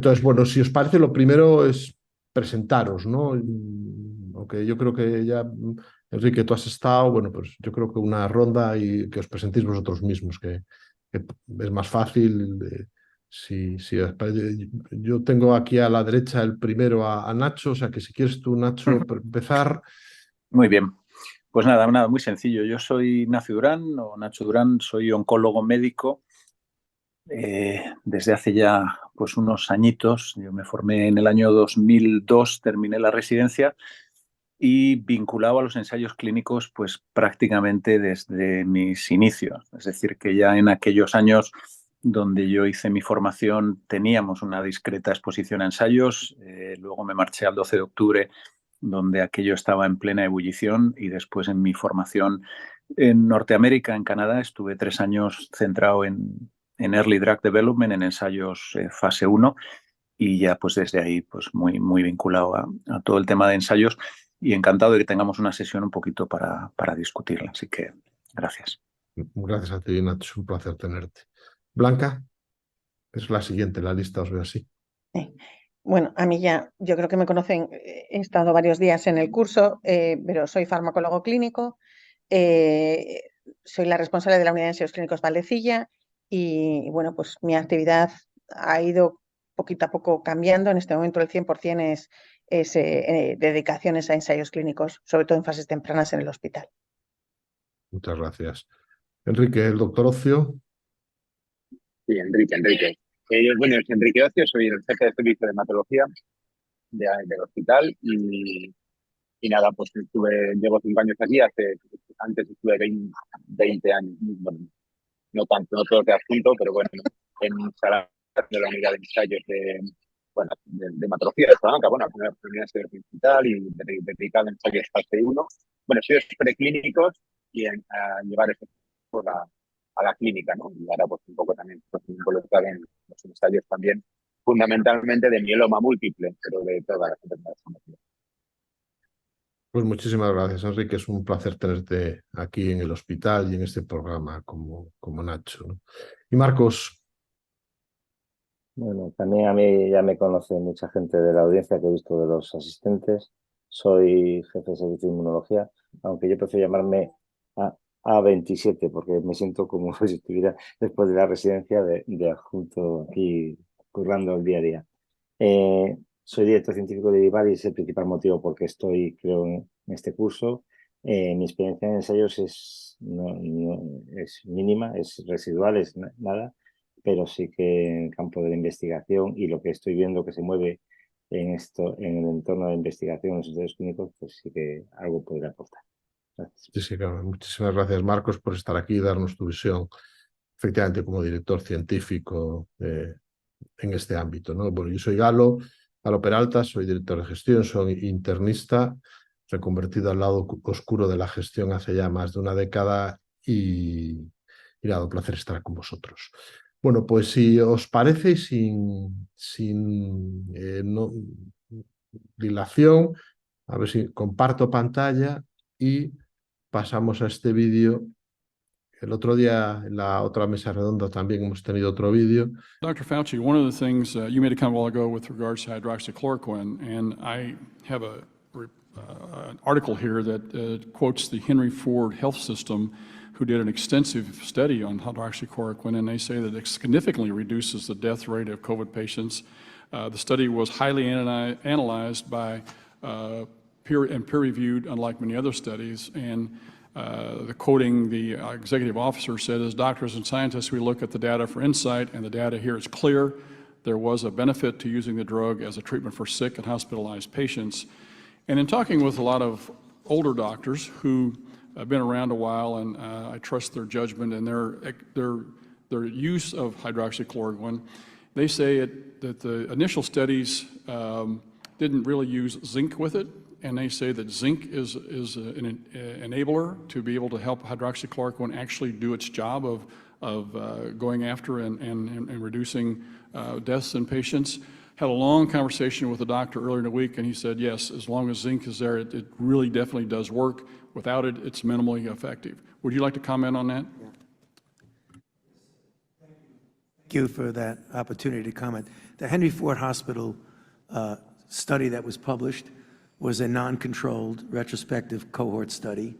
Entonces, bueno, si os parece, lo primero es presentaros, ¿no? Aunque yo creo que ya, Enrique, tú has estado, bueno, pues yo creo que una ronda y que os presentéis vosotros mismos, que es más fácil. Si os parece. Yo tengo aquí a la derecha el primero a Nacho, o sea que si quieres tú, Nacho, empezar. Muy bien. Pues nada, muy sencillo. Yo soy Ignacio Durán o Nacho Durán, soy oncólogo médico. Desde hace ya pues unos añitos, yo me formé en el año 2002, terminé la residencia y vinculado a los ensayos clínicos pues prácticamente desde mis inicios. Es decir, que ya en aquellos años donde yo hice mi formación teníamos una discreta exposición a ensayos. Luego me marché al 12 de octubre, donde aquello estaba en plena ebullición, y después en mi formación en Norteamérica, en Canadá, estuve 3 años centrado en Early Drug Development, en ensayos fase 1, y ya pues desde ahí pues muy vinculado a todo el tema de ensayos, y encantado de que tengamos una sesión un poquito para discutirla. Así que gracias. Gracias a ti, Nacho, es un placer tenerte. Blanca, es la siguiente, la lista os veo así. Sí. Bueno, a mí ya, yo creo que me conocen, he estado varios días en el curso, pero soy farmacólogo clínico, eh, soy la responsable de la unidad de ensayos clínicos Valdecilla y bueno, pues mi actividad ha ido poquito a poco cambiando. En este momento el 100% es dedicaciones a ensayos clínicos, sobre todo en fases tempranas en el hospital. Muchas gracias. Enrique, el doctor Ocio. Sí, Enrique. Bueno, soy Enrique Ocio, soy el jefe de servicio de hematología del hospital y nada, pues llevo 5 años aquí, antes estuve 20 años, bueno, no tanto, no todo queda junto, pero bueno, en sala de la unidad de ensayos de hematología de Salamanca, bueno, la primera unidad de ensayos hospital y dedicada a ensayos fase 1, bueno, estudios preclínicos y a llevar eso a la clínica, ¿no? Y ahora pues un poco también pues, involucrado en los ensayos también, fundamentalmente de mieloma múltiple, pero de todas las enfermedades. Pues muchísimas gracias, Enrique. Es un placer tenerte aquí en el hospital y en este programa como Nacho, ¿no? Y Marcos. Bueno, también a mí ya me conoce mucha gente de la audiencia que he visto de los asistentes. Soy jefe de servicio de inmunología, aunque yo prefiero llamarme A27 porque me siento como si estuviera después de la residencia de adjunto aquí currando el día a día. Soy director científico de IBAR y es el principal motivo por que estoy, creo, en este curso. Mi experiencia en ensayos es mínima, es residual, es nada, pero sí que en el campo de la investigación y lo que estoy viendo que se mueve en el entorno de investigación en los ensayos clínicos, pues sí que algo podré aportar. Gracias. Sí, claro. Muchísimas gracias, Marcos, por estar aquí y darnos tu visión, efectivamente, como director científico en este ámbito, ¿no? Bueno, yo soy Galo Peralta, soy director de gestión, soy internista, reconvertido al lado oscuro de la gestión hace ya más de una década y nada, un placer estar con vosotros. Bueno, pues si os parece, sin dilación, a ver si comparto pantalla y pasamos a este vídeo. El otro día, en la otra mesa redonda, también hemos tenido otro vídeo. Dr. Fauci, one of the things you made a comment a while ago with regards to hydroxychloroquine, and I have an article here that quotes the Henry Ford Health System, who did an extensive study on hydroxychloroquine, and they say that it significantly reduces the death rate of COVID patients. The study was highly analyzed by peer-reviewed, unlike many other studies, and the quoting the executive officer said, as doctors and scientists, we look at the data for insight, and the data here is clear. There was a benefit to using the drug as a treatment for sick and hospitalized patients. And in talking with a lot of older doctors who have been around a while, and I trust their judgment and their use of hydroxychloroquine, they say that the initial studies didn't really use zinc with it, and they say that zinc is an enabler to be able to help hydroxychloroquine actually do its job of going after and reducing deaths in patients. Had a long conversation with a doctor earlier in the week, and he said, yes, as long as zinc is there, it really definitely does work. Without it, it's minimally effective. Would you like to comment on that? you for that opportunity to comment. The Henry Ford Hospital study that was published was a non-controlled retrospective cohort study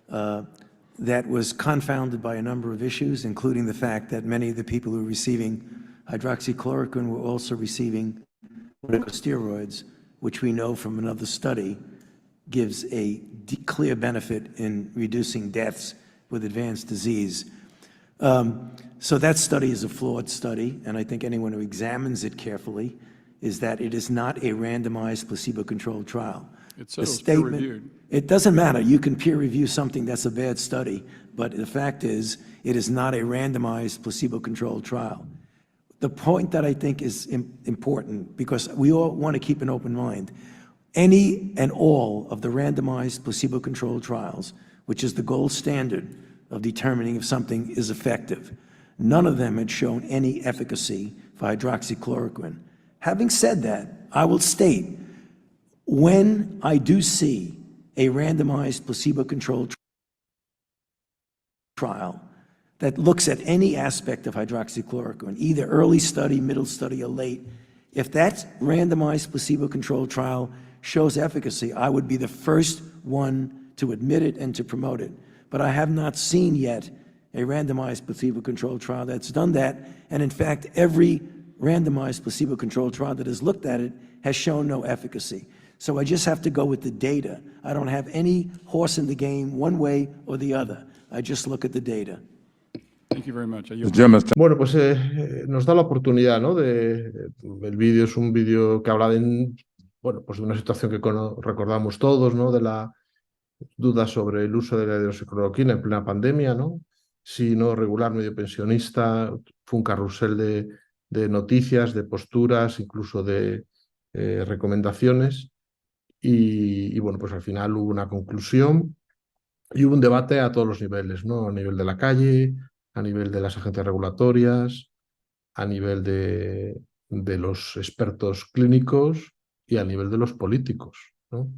that was confounded by a number of issues, including the fact that many of the people who were receiving hydroxychloroquine were also receiving corticosteroids, which we know from another study gives a clear benefit in reducing deaths with advanced disease. So that study is a flawed study, and I think anyone who examines it carefully is that it is not a randomized placebo-controlled trial. It said it was peer-reviewed. It doesn't matter. You can peer review something that's a bad study, but the fact is it is not a randomized placebo-controlled trial. The point that I think is important, because we all want to keep an open mind, any and all of the randomized placebo-controlled trials, which is the gold standard of determining if something is effective, none of them had shown any efficacy for hydroxychloroquine. Having said that, I will state, when I do see a randomized placebo-controlled trial that looks at any aspect of hydroxychloroquine, either early study, middle study, or late, if that randomized placebo-controlled trial shows efficacy, I would be the first one to admit it and to promote it. But I have not seen yet a randomized placebo-controlled trial that's done that. And in fact, every randomized placebo-controlled trial that has looked at it has shown no efficacy. So I just have to go with the data. I don't have any horse in the game one way or the other. I just look at the data. Thank you very much. Bueno, pues nos da la oportunidad, ¿no? El vídeo es un vídeo que habla bueno, pues de una situación que recordamos todos, ¿no? De la duda sobre el uso de la hidroxicloroquina en plena pandemia, ¿no? Si no regular, medio pensionista, fue un carrusel de noticias, de posturas, incluso de recomendaciones. Y bueno, pues al final hubo una conclusión y hubo un debate a todos los niveles, ¿no? A nivel de la calle, a nivel de las agencias regulatorias, a nivel de los expertos clínicos y a nivel de los políticos, ¿no?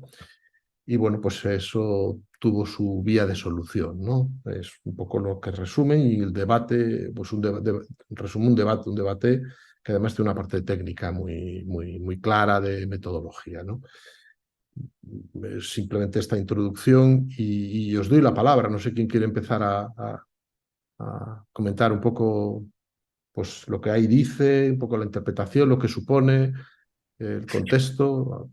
Y bueno, pues eso tuvo su vía de solución, ¿no? Es un poco lo que resumen, y el debate, pues resume un debate que además tiene una parte técnica muy clara de metodología, ¿no? Simplemente esta introducción y os doy la palabra. No sé quién quiere empezar a comentar un poco pues lo que ahí dice, un poco la interpretación, lo que supone, el contexto.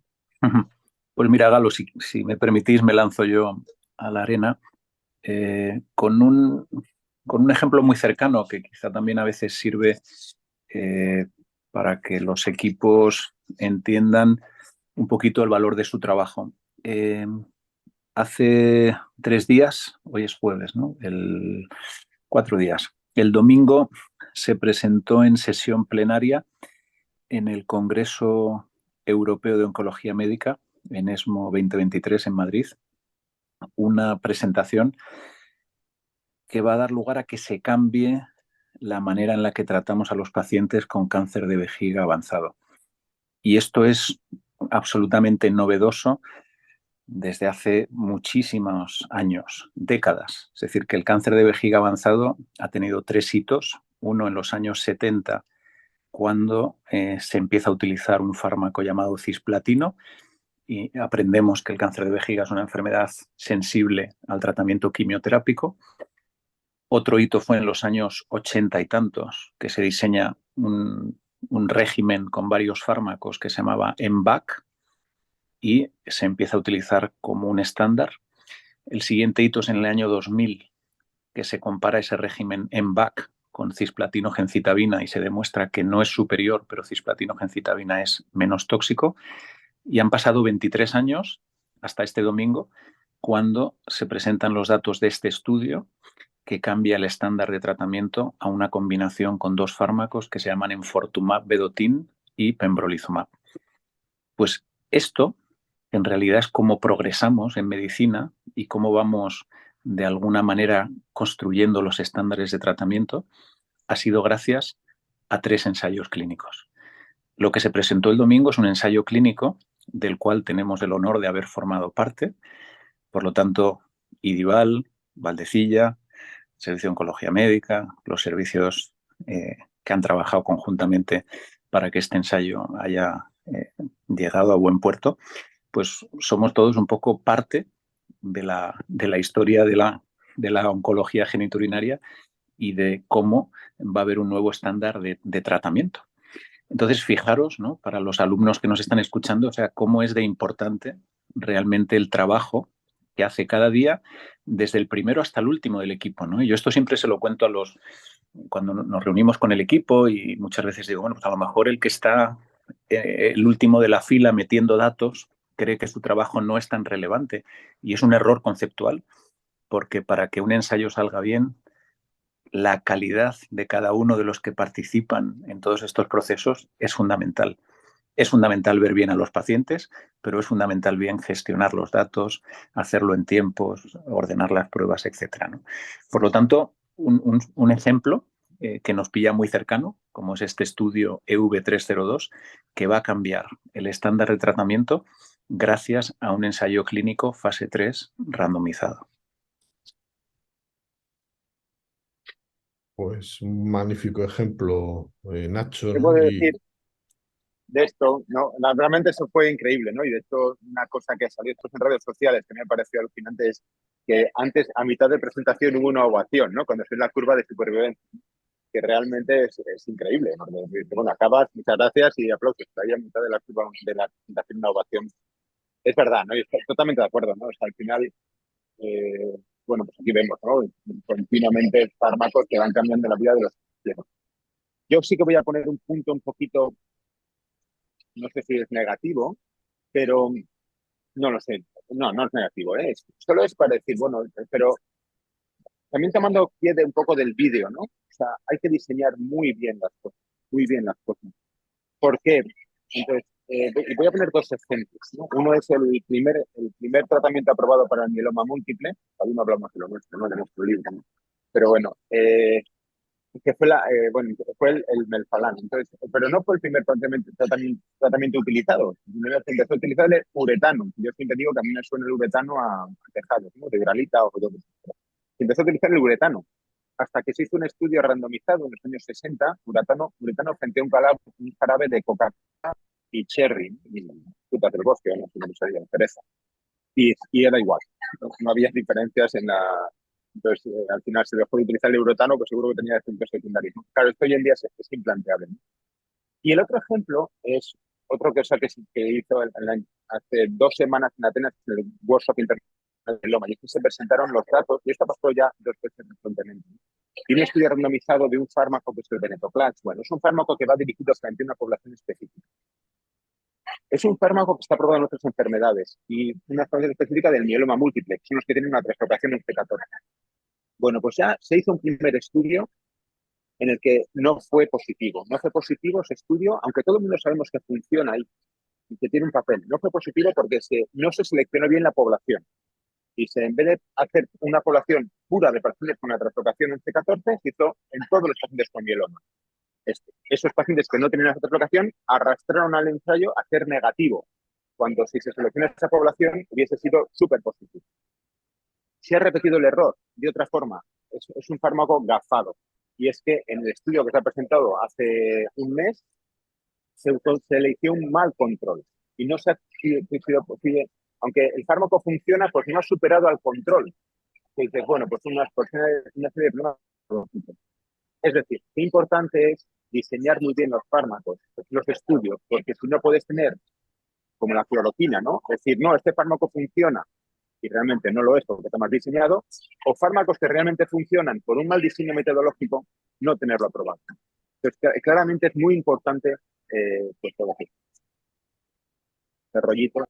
Pues mira, Galo, si me permitís, me lanzo yo a la arena con un ejemplo muy cercano que quizá también a veces sirve para que los equipos entiendan un poquito el valor de su trabajo. Hace 3 días, hoy es jueves, ¿no? 4 días. El domingo se presentó en sesión plenaria en el Congreso Europeo de Oncología Médica, en ESMO 2023 en Madrid, una presentación que va a dar lugar a que se cambie la manera en la que tratamos a los pacientes con cáncer de vejiga avanzado. Y esto es absolutamente novedoso desde hace muchísimos años, décadas. Es decir, que el cáncer de vejiga avanzado ha tenido 3 hitos. Uno en los años 70, cuando se empieza a utilizar un fármaco llamado cisplatino, y aprendemos que el cáncer de vejiga es una enfermedad sensible al tratamiento quimioterápico. Otro hito fue en los años 80 y tantos, que se diseña un régimen con varios fármacos que se llamaba MVAC y se empieza a utilizar como un estándar. El siguiente hito es en el año 2000, que se compara ese régimen MVAC con cisplatino-gencitabina y se demuestra que no es superior, pero cisplatino-gencitabina es menos tóxico. Y han pasado 23 años hasta este domingo, cuando se presentan los datos de este estudio que cambia el estándar de tratamiento a una combinación con 2 fármacos que se llaman enfortumab vedotin y pembrolizumab. Pues esto en realidad es cómo progresamos en medicina y cómo vamos de alguna manera construyendo los estándares de tratamiento. Ha sido gracias a 3 ensayos clínicos. Lo que se presentó el domingo es un ensayo clínico del cual tenemos el honor de haber formado parte. Por lo tanto, IDIVAL, Valdecilla, Servicio de Oncología Médica, los servicios que han trabajado conjuntamente para que este ensayo haya llegado a buen puerto, pues somos todos un poco parte de la historia de la oncología genitourinaria y de cómo va a haber un nuevo estándar de tratamiento. Entonces, fijaros, ¿no?, para los alumnos que nos están escuchando, o sea, cómo es de importante realmente el trabajo que hace cada día, desde el primero hasta el último del equipo, ¿no? Y yo esto siempre se lo cuento cuando nos reunimos con el equipo, y muchas veces digo, bueno, pues a lo mejor el que está el último de la fila metiendo datos cree que su trabajo no es tan relevante, y es un error conceptual, porque para que un ensayo salga bien, la calidad de cada uno de los que participan en todos estos procesos es fundamental. Es fundamental ver bien a los pacientes, pero es fundamental bien gestionar los datos, hacerlo en tiempos, ordenar las pruebas, etc., ¿no? Por lo tanto, un ejemplo que nos pilla muy cercano, como es este estudio EV302, que va a cambiar el estándar de tratamiento gracias a un ensayo clínico fase 3 randomizado. Pues un magnífico ejemplo, Nacho, ¿Qué ¿no? puedo decir de esto? No, realmente eso fue increíble, ¿no? Y de hecho, una cosa que salió después en redes sociales que me pareció alucinante es que antes, a mitad de presentación, hubo una ovación, ¿no? Cuando es la curva de supervivencia, que realmente es increíble, ¿no? Bueno, acabas, muchas gracias y aplausos. Ahí a mitad de la curva de la presentación, una ovación. Es verdad, ¿no? Y estoy totalmente de acuerdo, ¿no? O sea, al final, bueno, pues aquí vemos, ¿no? Continuamente fármacos que van cambiando la vida de los pacientes. Yo sí que voy a poner un punto un poquito, no sé si es negativo, pero no lo sé. No, no es negativo, ¿eh? Solo es para decir, bueno, pero también tomando pie de un poco del vídeo, ¿no? O sea, hay que diseñar muy bien las cosas, muy bien las cosas. ¿Por qué? Entonces, voy a poner dos ejemplos, ¿no? Uno es el primer tratamiento aprobado para el mieloma múltiple. Aún no hablamos de lo nuestro, ¿no? De nuestro libro, ¿no? Pero bueno, que fue, fue el melphalan. Entonces, pero no fue el primer tratamiento utilizado. Primero se empezó a utilizar el uretano. Yo siempre digo que a mí me suena el uretano a tejado, ¿no? De Gralita o de... Se empezó a utilizar el uretano hasta que se hizo un estudio randomizado en los años 60, uretano frente a un jarabe de coca y cherry, y frutas del bosque, no sé cómo se llama, cereza. Y era igual, no había diferencias en la... Entonces, al final se dejó de utilizar el uretano, que seguro que tenía efectos secundarios. Claro, esto hoy en día es implanteable, ¿no? Y el otro ejemplo es otra cosa que hizo hace 2 semanas en Atenas, en el Workshop Internacional de Mieloma, y es que se presentaron los datos, y esto pasó ya 2 veces recientemente, y un estudio randomizado de un fármaco que es el venetoclax. Bueno, es un fármaco que va dirigido frente a una población específica. Es un fármaco que está aprobado en otras enfermedades y una población específica del mieloma múltiple, que son los que tienen una translocación en C14. Bueno, pues ya se hizo un primer estudio en el que no fue positivo. No fue positivo ese estudio, aunque todo el mundo sabemos que funciona ahí y que tiene un papel. No fue positivo porque no se seleccionó bien la población. Y en vez de hacer una población pura de pacientes con una translocación en C14, se hizo en todos los pacientes con mieloma. Esos pacientes que no tenían esa translocación arrastraron al ensayo a ser negativo, cuando si se selecciona esa población hubiese sido súper positivo. Se ha repetido el error de otra forma. Es un fármaco gafado. Y es que en el estudio que se ha presentado hace un mes se eligió un mal control. Y no se ha sido posible, aunque el fármaco funciona, pues no ha superado al control. Que dices, bueno, pues una serie de problemas. Es decir, qué importante es diseñar muy bien los fármacos, los estudios, porque si no puedes tener, como la cloroquina, ¿no? Es decir, no, este fármaco funciona y realmente no lo es porque está mal diseñado, o fármacos que realmente funcionan por un mal diseño metodológico, no tenerlo aprobado. Entonces, claramente es muy importante pues todo aquí. El rollito.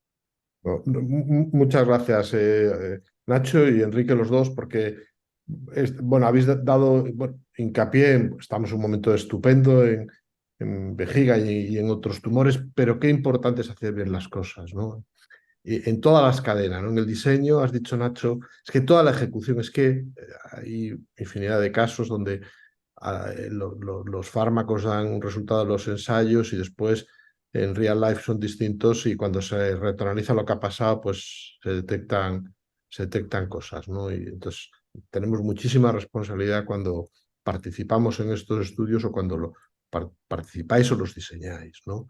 Muchas gracias, Nacho y Enrique, los dos, porque bueno, habéis dado hincapié, estamos en un momento estupendo en vejiga y en otros tumores, pero qué importante es hacer bien las cosas, ¿no? Y en todas las cadenas, ¿no? En el diseño, has dicho, Nacho, es que toda la ejecución, es que hay infinidad de casos donde los fármacos dan un resultado de los ensayos y después en real life son distintos, y cuando se retroanaliza lo que ha pasado, pues se detectan cosas, ¿no? Y entonces tenemos muchísima responsabilidad cuando participamos en estos estudios o cuando participáis o los diseñáis, ¿no?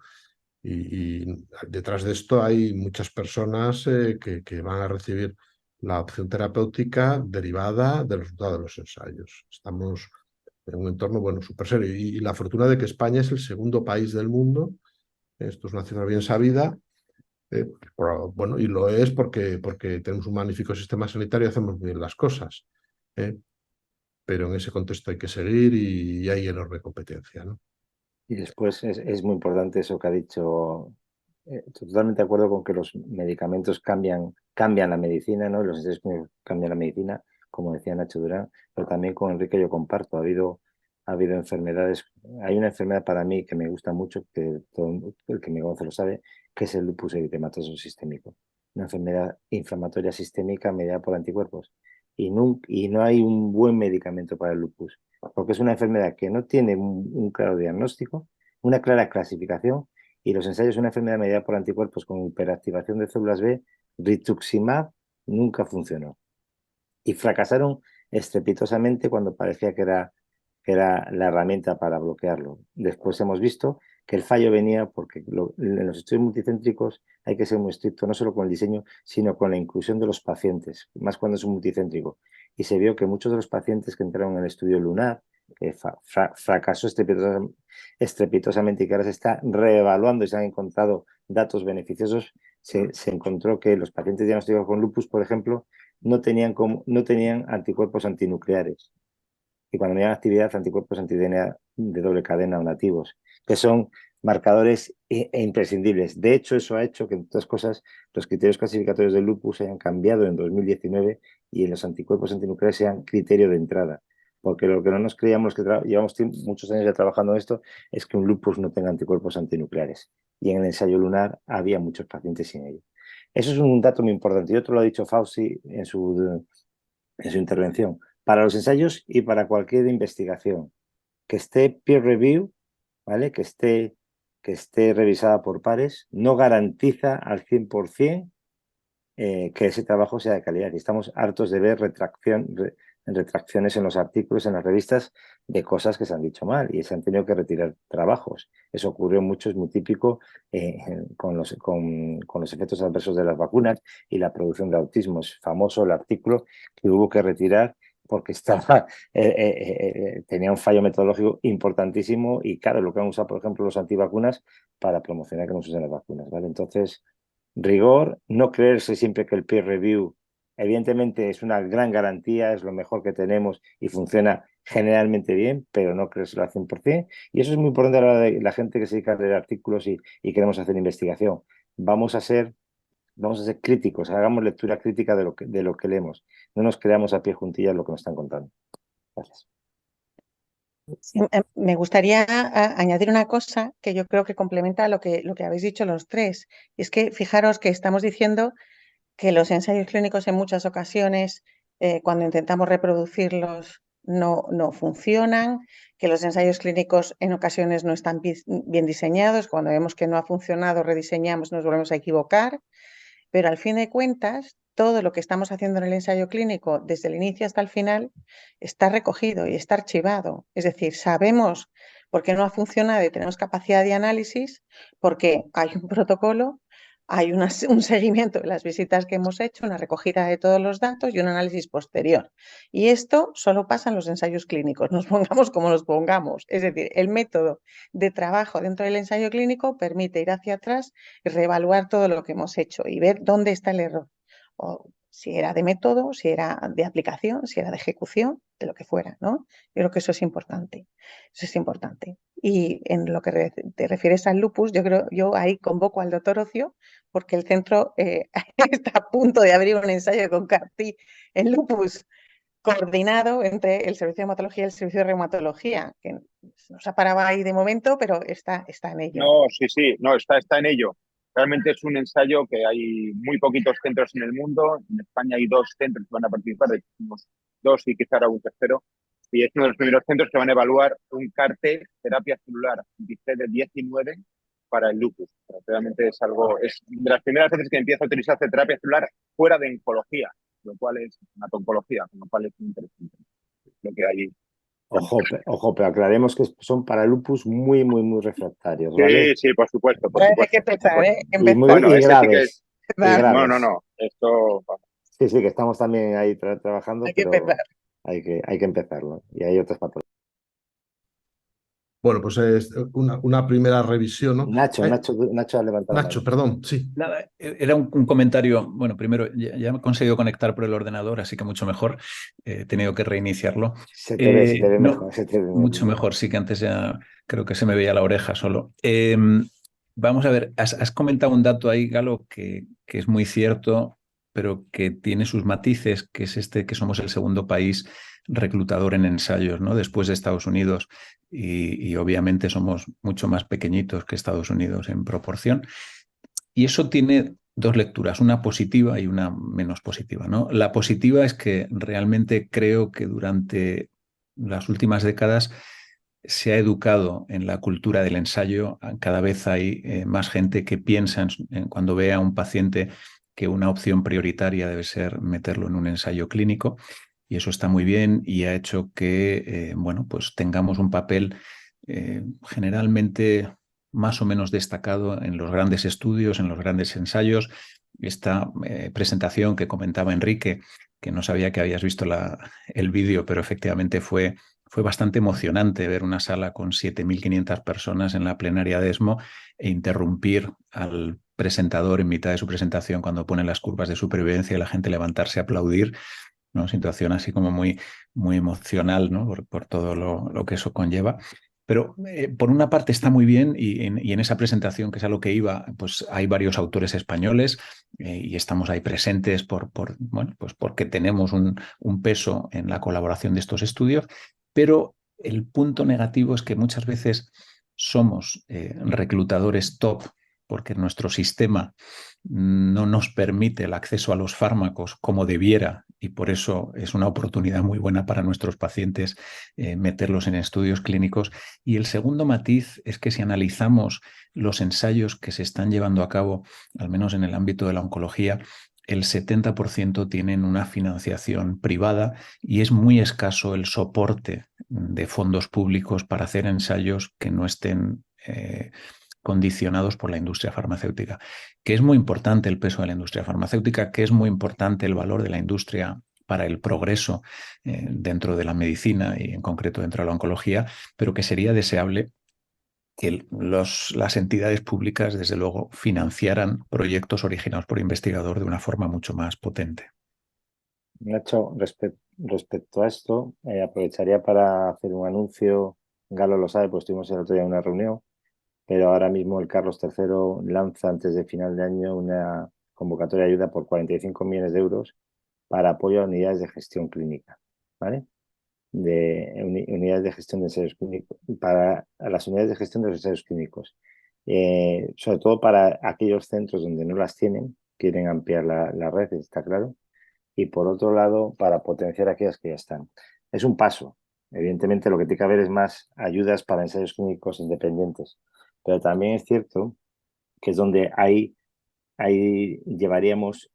Y detrás de esto hay muchas personas que van a recibir la opción terapéutica derivada del resultado de los ensayos. Estamos en un entorno, bueno, súper serio. Y la fortuna de que España es el segundo país del mundo, esto es una cifra bien sabida, bueno, y lo es porque tenemos un magnífico sistema sanitario y hacemos bien las cosas. Pero en ese contexto hay que seguir y hay enorme competencia, ¿no? Y después es muy importante eso que ha dicho. Totalmente de acuerdo con que los medicamentos cambian la medicina, ¿no? Y los ensayos clínicos cambian la medicina, como decía Nacho Durán, pero también con Enrique yo comparto. Ha habido enfermedades. Hay una enfermedad para mí que me gusta mucho, que todo el que me conoce lo sabe, que es el lupus eritematoso sistémico. Una enfermedad inflamatoria sistémica mediada por anticuerpos. Y no hay un buen medicamento para el lupus, porque es una enfermedad que no tiene un claro diagnóstico, una clara clasificación, y los ensayos de una enfermedad mediada por anticuerpos con hiperactivación de células B, rituximab, nunca funcionó. Y fracasaron estrepitosamente cuando parecía que era la herramienta para bloquearlo. Después hemos visto que el fallo venía porque en los estudios multicéntricos hay que ser muy estricto, no solo con el diseño, sino con la inclusión de los pacientes, más cuando es un multicéntrico. Y se vio que muchos de los pacientes que entraron en el estudio lunar, que fracasó estrepitosamente y que ahora se está reevaluando y se han encontrado datos beneficiosos, se encontró que los pacientes diagnosticados con lupus, por ejemplo, no tenían anticuerpos antinucleares. Y cuando miran actividad, anticuerpos anti-DNA de doble cadena o nativos, que son marcadores imprescindibles. De hecho, eso ha hecho que, entre otras cosas, los criterios clasificatorios del lupus hayan cambiado en 2019 y en los anticuerpos antinucleares sean criterio de entrada. Porque lo que no nos creíamos, que llevamos muchos años ya trabajando en esto, es que un lupus no tenga anticuerpos antinucleares. Y en el ensayo lunar había muchos pacientes sin ello. Eso es un dato muy importante. Y otro lo ha dicho Fauci en su intervención. Para los ensayos y para cualquier investigación, que esté peer review, ¿vale? Que esté revisada por pares, no garantiza al 100% que ese trabajo sea de calidad. Y estamos hartos de ver retracciones en los artículos, en las revistas, de cosas que se han dicho mal y se han tenido que retirar trabajos. Eso ocurrió mucho, es muy típico con los efectos adversos de las vacunas y la producción de autismo. Es famoso el artículo que hubo que retirar porque tenía un fallo metodológico importantísimo y, claro, lo que han usado, por ejemplo, los antivacunas para promocionar que no se usen las vacunas, ¿vale? Entonces, rigor, no creerse siempre que el peer review, evidentemente, es una gran garantía, es lo mejor que tenemos y funciona generalmente bien, pero no creérselo al 100%. Y eso es muy importante a la hora de la gente que se dedica a leer artículos y queremos hacer investigación. Vamos a ser críticos, hagamos lectura crítica de lo que leemos. No nos creamos a pie juntillas lo que nos están contando. Gracias. Sí, me gustaría añadir una cosa que yo creo que complementa lo que habéis dicho los tres. Y es que fijaros que estamos diciendo que los ensayos clínicos en muchas ocasiones, cuando intentamos reproducirlos, no funcionan, que los ensayos clínicos en ocasiones no están bien diseñados, cuando vemos que no ha funcionado, rediseñamos, nos volvemos a equivocar, pero al fin de cuentas, todo lo que estamos haciendo en el ensayo clínico, desde el inicio hasta el final, está recogido y está archivado. Es decir, sabemos por qué no ha funcionado y tenemos capacidad de análisis, porque hay un protocolo, hay un seguimiento de las visitas que hemos hecho, una recogida de todos los datos y un análisis posterior. Y esto solo pasa en los ensayos clínicos, nos pongamos como nos pongamos. Es decir, el método de trabajo dentro del ensayo clínico permite ir hacia atrás y reevaluar todo lo que hemos hecho y ver dónde está el error. O si era de método, si era de aplicación, si era de ejecución, de lo que fuera, ¿no? Yo creo que eso es importante. Eso es importante. Y en lo que te refieres al lupus, yo ahí convoco al doctor Ocio, porque el centro está a punto de abrir un ensayo con CAR-T en lupus coordinado entre el servicio de hematología y el servicio de reumatología, que no se ha parado ahí de momento, pero está en ello. No, sí, no, está en ello. Realmente es un ensayo que hay muy poquitos centros en el mundo. En España hay 2 centros que van a participar, de hecho, 2 y quizá ahora un tercero. Y es uno de los primeros centros que van a evaluar un CAR-T, terapia celular anti-CD19, para el lupus. Pero realmente es de las primeras veces que empieza a utilizarse terapia celular fuera de oncología, lo cual es oncología, con lo cual es muy interesante lo que hay Ojo, pero aclaremos que son para lupus muy, muy, muy refractarios, Sí, ¿vale? sí, por supuesto, por Hay supuesto. que empezar, ¿eh? Y, Empezar. Bueno, y ese sí que graves, y Empezar. no, graves. no. Esto, Sí, sí, que estamos también ahí trabajando, Hay que pero empezar. hay que empezarlo. Y hay otras patologías. Bueno, pues es una primera revisión, ¿no? Nacho ha levantado la Nacho, mano. perdón, sí. Nada, era un comentario. Bueno, primero, ya me he conseguido conectar por el ordenador, así que mucho mejor. He tenido que reiniciarlo. Se te ve No, mejor, se te ve mucho mejor, sí, que antes ya creo que se me veía la oreja solo. Vamos a ver, has comentado un dato ahí, Galo, que es muy cierto, pero que tiene sus matices, que es este, que somos el segundo país reclutador en ensayos, ¿no? Después de Estados Unidos, y obviamente somos mucho más pequeñitos que Estados Unidos en proporción. Y eso tiene dos lecturas, una positiva y una menos positiva, ¿no? La positiva es que realmente creo que durante las últimas décadas se ha educado en la cultura del ensayo. Cada vez hay más gente que piensa cuando ve a un paciente que una opción prioritaria debe ser meterlo en un ensayo clínico, y eso está muy bien y ha hecho que bueno, pues tengamos un papel generalmente más o menos destacado en los grandes estudios, en los grandes ensayos. Esta presentación que comentaba Enrique, que no sabía que habías visto el vídeo, pero efectivamente fue bastante emocionante ver una sala con 7.500 personas en la plenaria de ESMO e interrumpir al presentador en mitad de su presentación cuando pone las curvas de supervivencia y la gente levantarse a aplaudir, ¿no? Situación así como muy, muy emocional, ¿no? Por todo lo que eso conlleva. Pero por una parte está muy bien, y en esa presentación, que es a lo que iba, pues hay varios autores españoles y estamos ahí presentes bueno, pues porque tenemos un peso en la colaboración de estos estudios, pero el punto negativo es que muchas veces somos reclutadores top porque nuestro sistema no nos permite el acceso a los fármacos como debiera, y por eso es una oportunidad muy buena para nuestros pacientes meterlos en estudios clínicos. Y el segundo matiz es que si analizamos los ensayos que se están llevando a cabo, al menos en el ámbito de la oncología, el 70% tienen una financiación privada y es muy escaso el soporte de fondos públicos para hacer ensayos que no estén condicionados por la industria farmacéutica. Que es muy importante el peso de la industria farmacéutica, que es muy importante el valor de la industria para el progreso dentro de la medicina y en concreto dentro de la oncología, pero que sería deseable que las entidades públicas, desde luego, financiaran proyectos originados por investigador de una forma mucho más potente. Nacho, respecto a esto, aprovecharía para hacer un anuncio. Galo lo sabe, pues estuvimos el otro día en una reunión, pero ahora mismo el Carlos III lanza antes de final de año una convocatoria de ayuda por 45 millones de euros para apoyo a unidades de gestión clínica, ¿vale? De unidades de gestión de ensayos clínicos, para las unidades de gestión de los ensayos clínicos, sobre todo para aquellos centros donde no las tienen, quieren ampliar la red, está claro, y por otro lado, para potenciar aquellas que ya están. Es un paso. Evidentemente, lo que tiene que haber es más ayudas para ensayos clínicos independientes, pero también es cierto que es donde ahí llevaríamos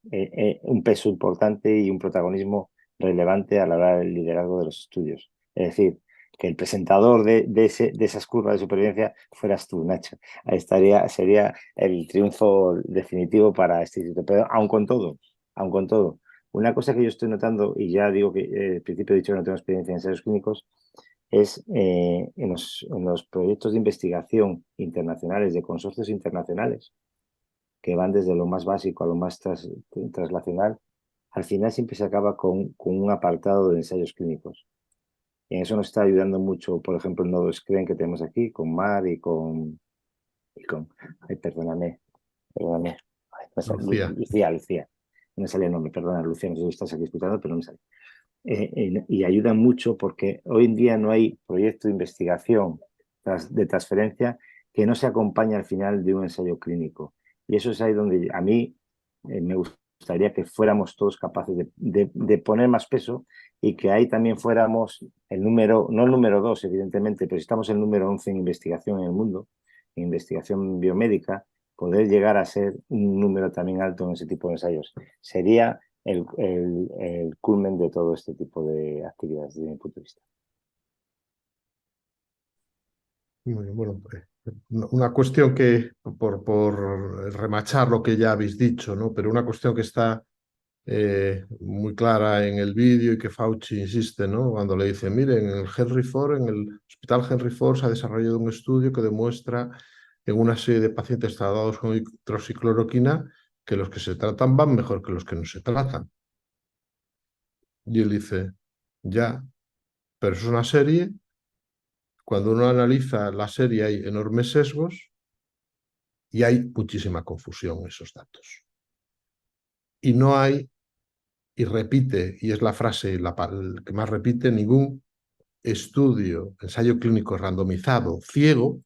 un peso importante y un protagonismo relevante a la hora del liderazgo de los estudios. Es decir, que el presentador de esas curvas de supervivencia fueras tú, Nacho. Ahí sería el triunfo definitivo para este instituto. Pero aun con todo, una cosa que yo estoy notando, y ya digo que al principio he dicho que no tengo experiencia en ensayos clínicos, es en los proyectos de investigación internacionales, de consorcios internacionales, que van desde lo más básico a lo más translacional, al final siempre se acaba con un apartado de ensayos clínicos. Y en eso nos está ayudando mucho, por ejemplo, el nodo SCREEN que tenemos aquí, con Mar y con ay, perdóname. Ay, Lucía. No me sale el nombre, perdona, Lucía, no sé si estás aquí escuchando, pero no me sale. Y ayuda mucho porque hoy en día no hay proyecto de investigación de transferencia que no se acompañe al final de un ensayo clínico. Y eso es ahí donde a mí me gustaría que fuéramos todos capaces de poner más peso, y que ahí también fuéramos el número, no el número 2, evidentemente, pero si estamos el número 11 en investigación en el mundo, en investigación biomédica, poder llegar a ser un número también alto en ese tipo de ensayos. Sería el culmen de todo este tipo de actividades desde mi punto de vista. Muy bien, bueno, una cuestión que, por remachar lo que ya habéis dicho, ¿no? Pero una cuestión que está muy clara en el vídeo y que Fauci insiste, ¿no? Cuando le dice, miren, en el Henry Ford, en el Hospital Henry Ford se ha desarrollado un estudio que demuestra en una serie de pacientes tratados con hidroxicloroquina que los que se tratan van mejor que los que no se tratan. Y él dice, ya, pero es una serie. Cuando uno analiza la serie hay enormes sesgos y hay muchísima confusión en esos datos. Y no hay, y repite, y es la frase que más repite, ningún estudio, ensayo clínico randomizado, ciego,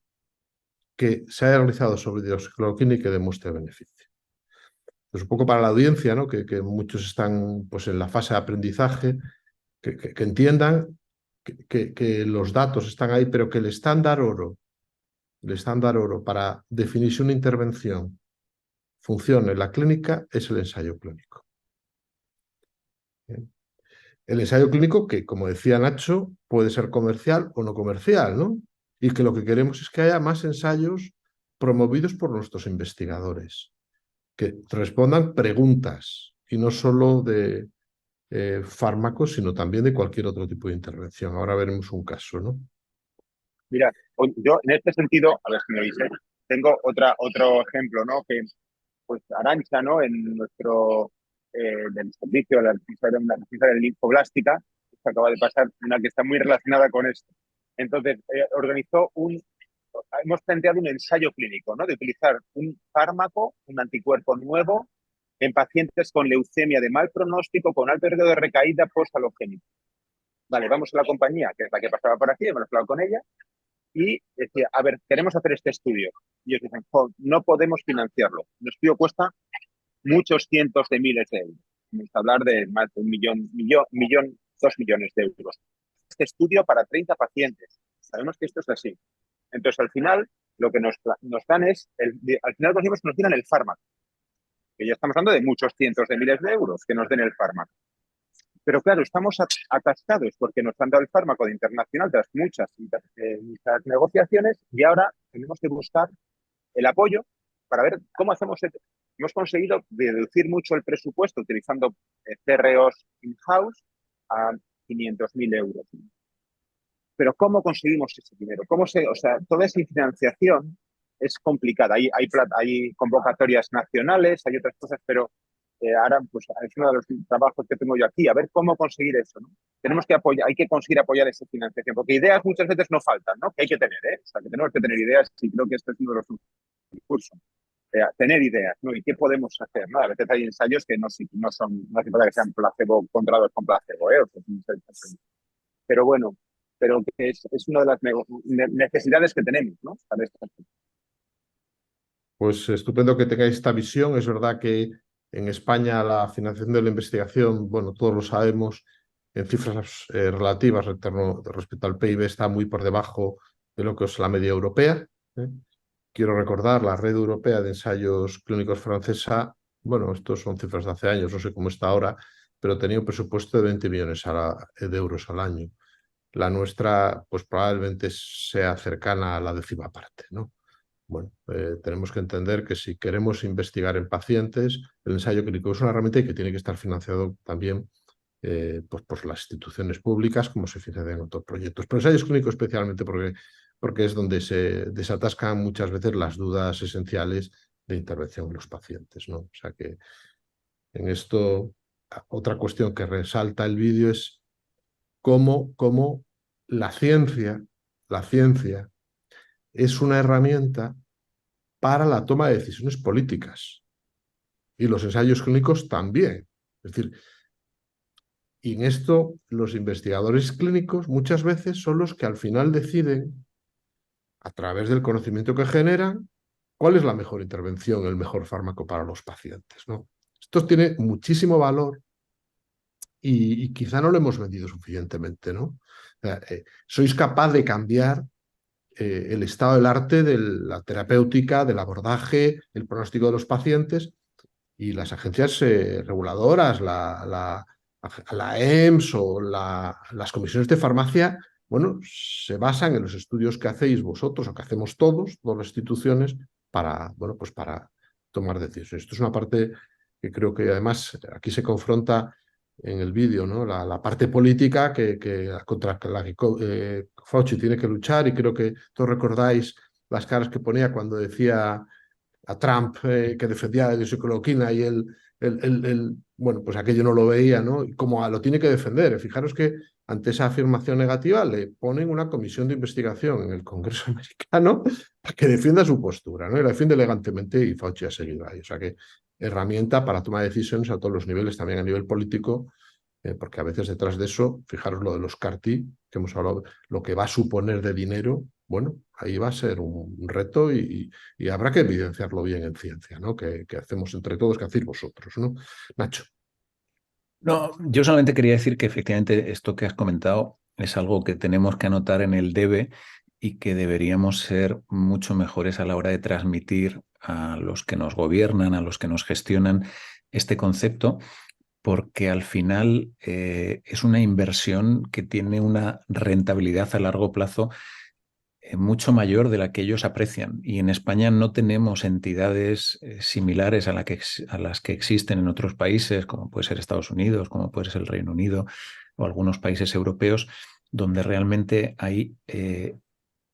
que se haya realizado sobre hidroxicloroquina y que demuestre beneficio. Pues un poco para la audiencia, ¿no? que muchos están pues, en la fase de aprendizaje, que entiendan que los datos están ahí, pero que el estándar oro para definir si una intervención funciona en la clínica es el ensayo clínico. Bien. El ensayo clínico que, como decía Nacho, puede ser comercial o no comercial, ¿no? Y que lo que queremos es que haya más ensayos promovidos por nuestros investigadores, que respondan preguntas y no solo de fármacos, sino también de cualquier otro tipo de intervención. Ahora veremos un caso, ¿no? Mira, yo en este sentido, a ver si me dice, tengo otro ejemplo, ¿no? Que pues Arantxa, ¿no? En nuestro del servicio de la necesidad de linfoblástica, que acaba de pasar, una que está muy relacionada con esto. Entonces, hemos planteado un ensayo clínico, ¿no? De utilizar un fármaco, un anticuerpo nuevo, en pacientes con leucemia de mal pronóstico, con alto riesgo de recaída post-halogénica. Vale, vamos a la compañía, que es la que pasaba por aquí, hemos hablado con ella, y decía, a ver, queremos hacer este estudio. Y ellos dicen, no podemos financiarlo. El estudio cuesta muchos cientos de miles de euros. Vamos a hablar de más de 2 millones de euros. Este estudio para 30 pacientes. Sabemos que esto es así. Entonces, al final, lo que nos dan es, al final conseguimos que nos dieran el fármaco. Que ya estamos hablando de muchos cientos de miles de euros que nos den el fármaco. Pero claro, estamos atascados porque nos han dado el fármaco de internacional tras muchas negociaciones y ahora tenemos que buscar el apoyo para ver cómo hacemos. Hemos conseguido reducir mucho el presupuesto utilizando CROs in-house a 500.000 euros. Pero ¿cómo conseguimos ese dinero? Toda esa financiación es complicada. Hay convocatorias nacionales, hay otras cosas, pero ahora pues, es uno de los trabajos que tengo yo aquí, a ver cómo conseguir eso, ¿no? Hay que conseguir apoyar esa financiación, porque ideas muchas veces no faltan, ¿no? Que hay que tener, ¿eh? O sea, que tenemos que tener ideas y creo que este es uno de los discursos. Tener ideas, ¿no? ¿Y qué podemos hacer? ¿No? A veces hay ensayos que no hace falta que sean placebo, controlados con placebo, ¿eh? Pero bueno, pero que es una de las necesidades que tenemos, ¿no? Para esto. Pues estupendo que tengáis esta visión. Es verdad que en España la financiación de la investigación, bueno, todos lo sabemos, en cifras relativas respecto al PIB está muy por debajo de lo que es la media europea. Quiero recordar, la Red Europea de Ensayos Clínicos francesa, bueno, estos son cifras de hace años, no sé cómo está ahora, pero tenía un presupuesto de 20 millones de euros al año. La nuestra, pues probablemente sea cercana a la 10ª parte, ¿no? Bueno, tenemos que entender que si queremos investigar en pacientes, el ensayo clínico es una herramienta y que tiene que estar financiado también pues por las instituciones públicas, como se financia en otros proyectos. Pero ensayos clínicos especialmente porque es donde se desatascan muchas veces las dudas esenciales de intervención en los pacientes, ¿no? O sea que en esto, otra cuestión que resalta el vídeo es cómo la ciencia es una herramienta para la toma de decisiones políticas. Y los ensayos clínicos también. Es decir, y en esto los investigadores clínicos muchas veces son los que al final deciden, a través del conocimiento que generan, cuál es la mejor intervención, el mejor fármaco para los pacientes, ¿no? Esto tiene muchísimo valor y quizá no lo hemos vendido suficientemente, ¿no? O sea, sois capaz de cambiar el estado del arte de la terapéutica, del abordaje, el pronóstico de los pacientes, y las agencias reguladoras, la EMS o las comisiones de farmacia bueno, se basan en los estudios que hacéis vosotros o que hacemos todas las instituciones para, bueno, pues para tomar decisiones. Esto es una parte que creo que además aquí se confronta en el vídeo, ¿no? La parte política contra la que Fauci tiene que luchar, y creo que todos recordáis las caras que ponía cuando decía a Trump que defendía la hidroxicloroquina y bueno, pues aquello no lo veía, ¿no? Y como lo tiene que defender. Fijaros que ante esa afirmación negativa le ponen una comisión de investigación en el Congreso americano para que defienda su postura, ¿no? Y la defiende elegantemente, y Fauci ha seguido ahí. O sea que herramienta para tomar decisiones a todos los niveles, también a nivel político, porque a veces detrás de eso, fijaros lo de los CAR-T, que hemos hablado, lo que va a suponer de dinero, bueno, ahí va a ser un reto y habrá que evidenciarlo bien en ciencia, ¿no? Que hacemos entre todos, que hacéis vosotros, ¿no? Nacho. No, yo solamente quería decir que efectivamente esto que has comentado es algo que tenemos que anotar en el debe y que deberíamos ser mucho mejores a la hora de transmitir a los que nos gobiernan, a los que nos gestionan este concepto, porque al final es una inversión que tiene una rentabilidad a largo plazo mucho mayor de la que ellos aprecian. Y en España no tenemos entidades similares a las que existen en otros países, como puede ser Estados Unidos, como puede ser el Reino Unido o algunos países europeos, donde realmente hay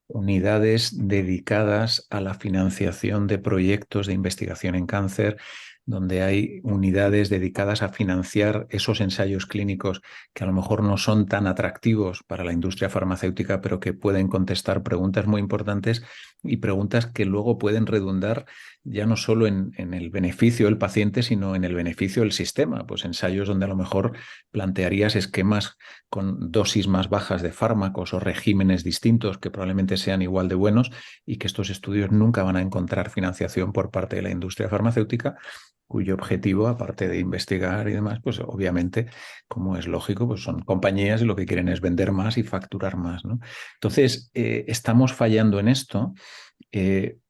unidades dedicadas a la financiación de proyectos de investigación en cáncer, donde hay unidades dedicadas a financiar esos ensayos clínicos que a lo mejor no son tan atractivos para la industria farmacéutica, pero que pueden contestar preguntas muy importantes y preguntas que luego pueden redundar ya no solo en el beneficio del paciente, sino en el beneficio del sistema. Pues ensayos donde a lo mejor plantearías esquemas con dosis más bajas de fármacos o regímenes distintos que probablemente sean igual de buenos, y que estos estudios nunca van a encontrar financiación por parte de la industria farmacéutica, cuyo objetivo, aparte de investigar y demás, pues obviamente, como es lógico, pues son compañías y lo que quieren es vender más y facturar más, ¿no? Entonces, estamos fallando en esto.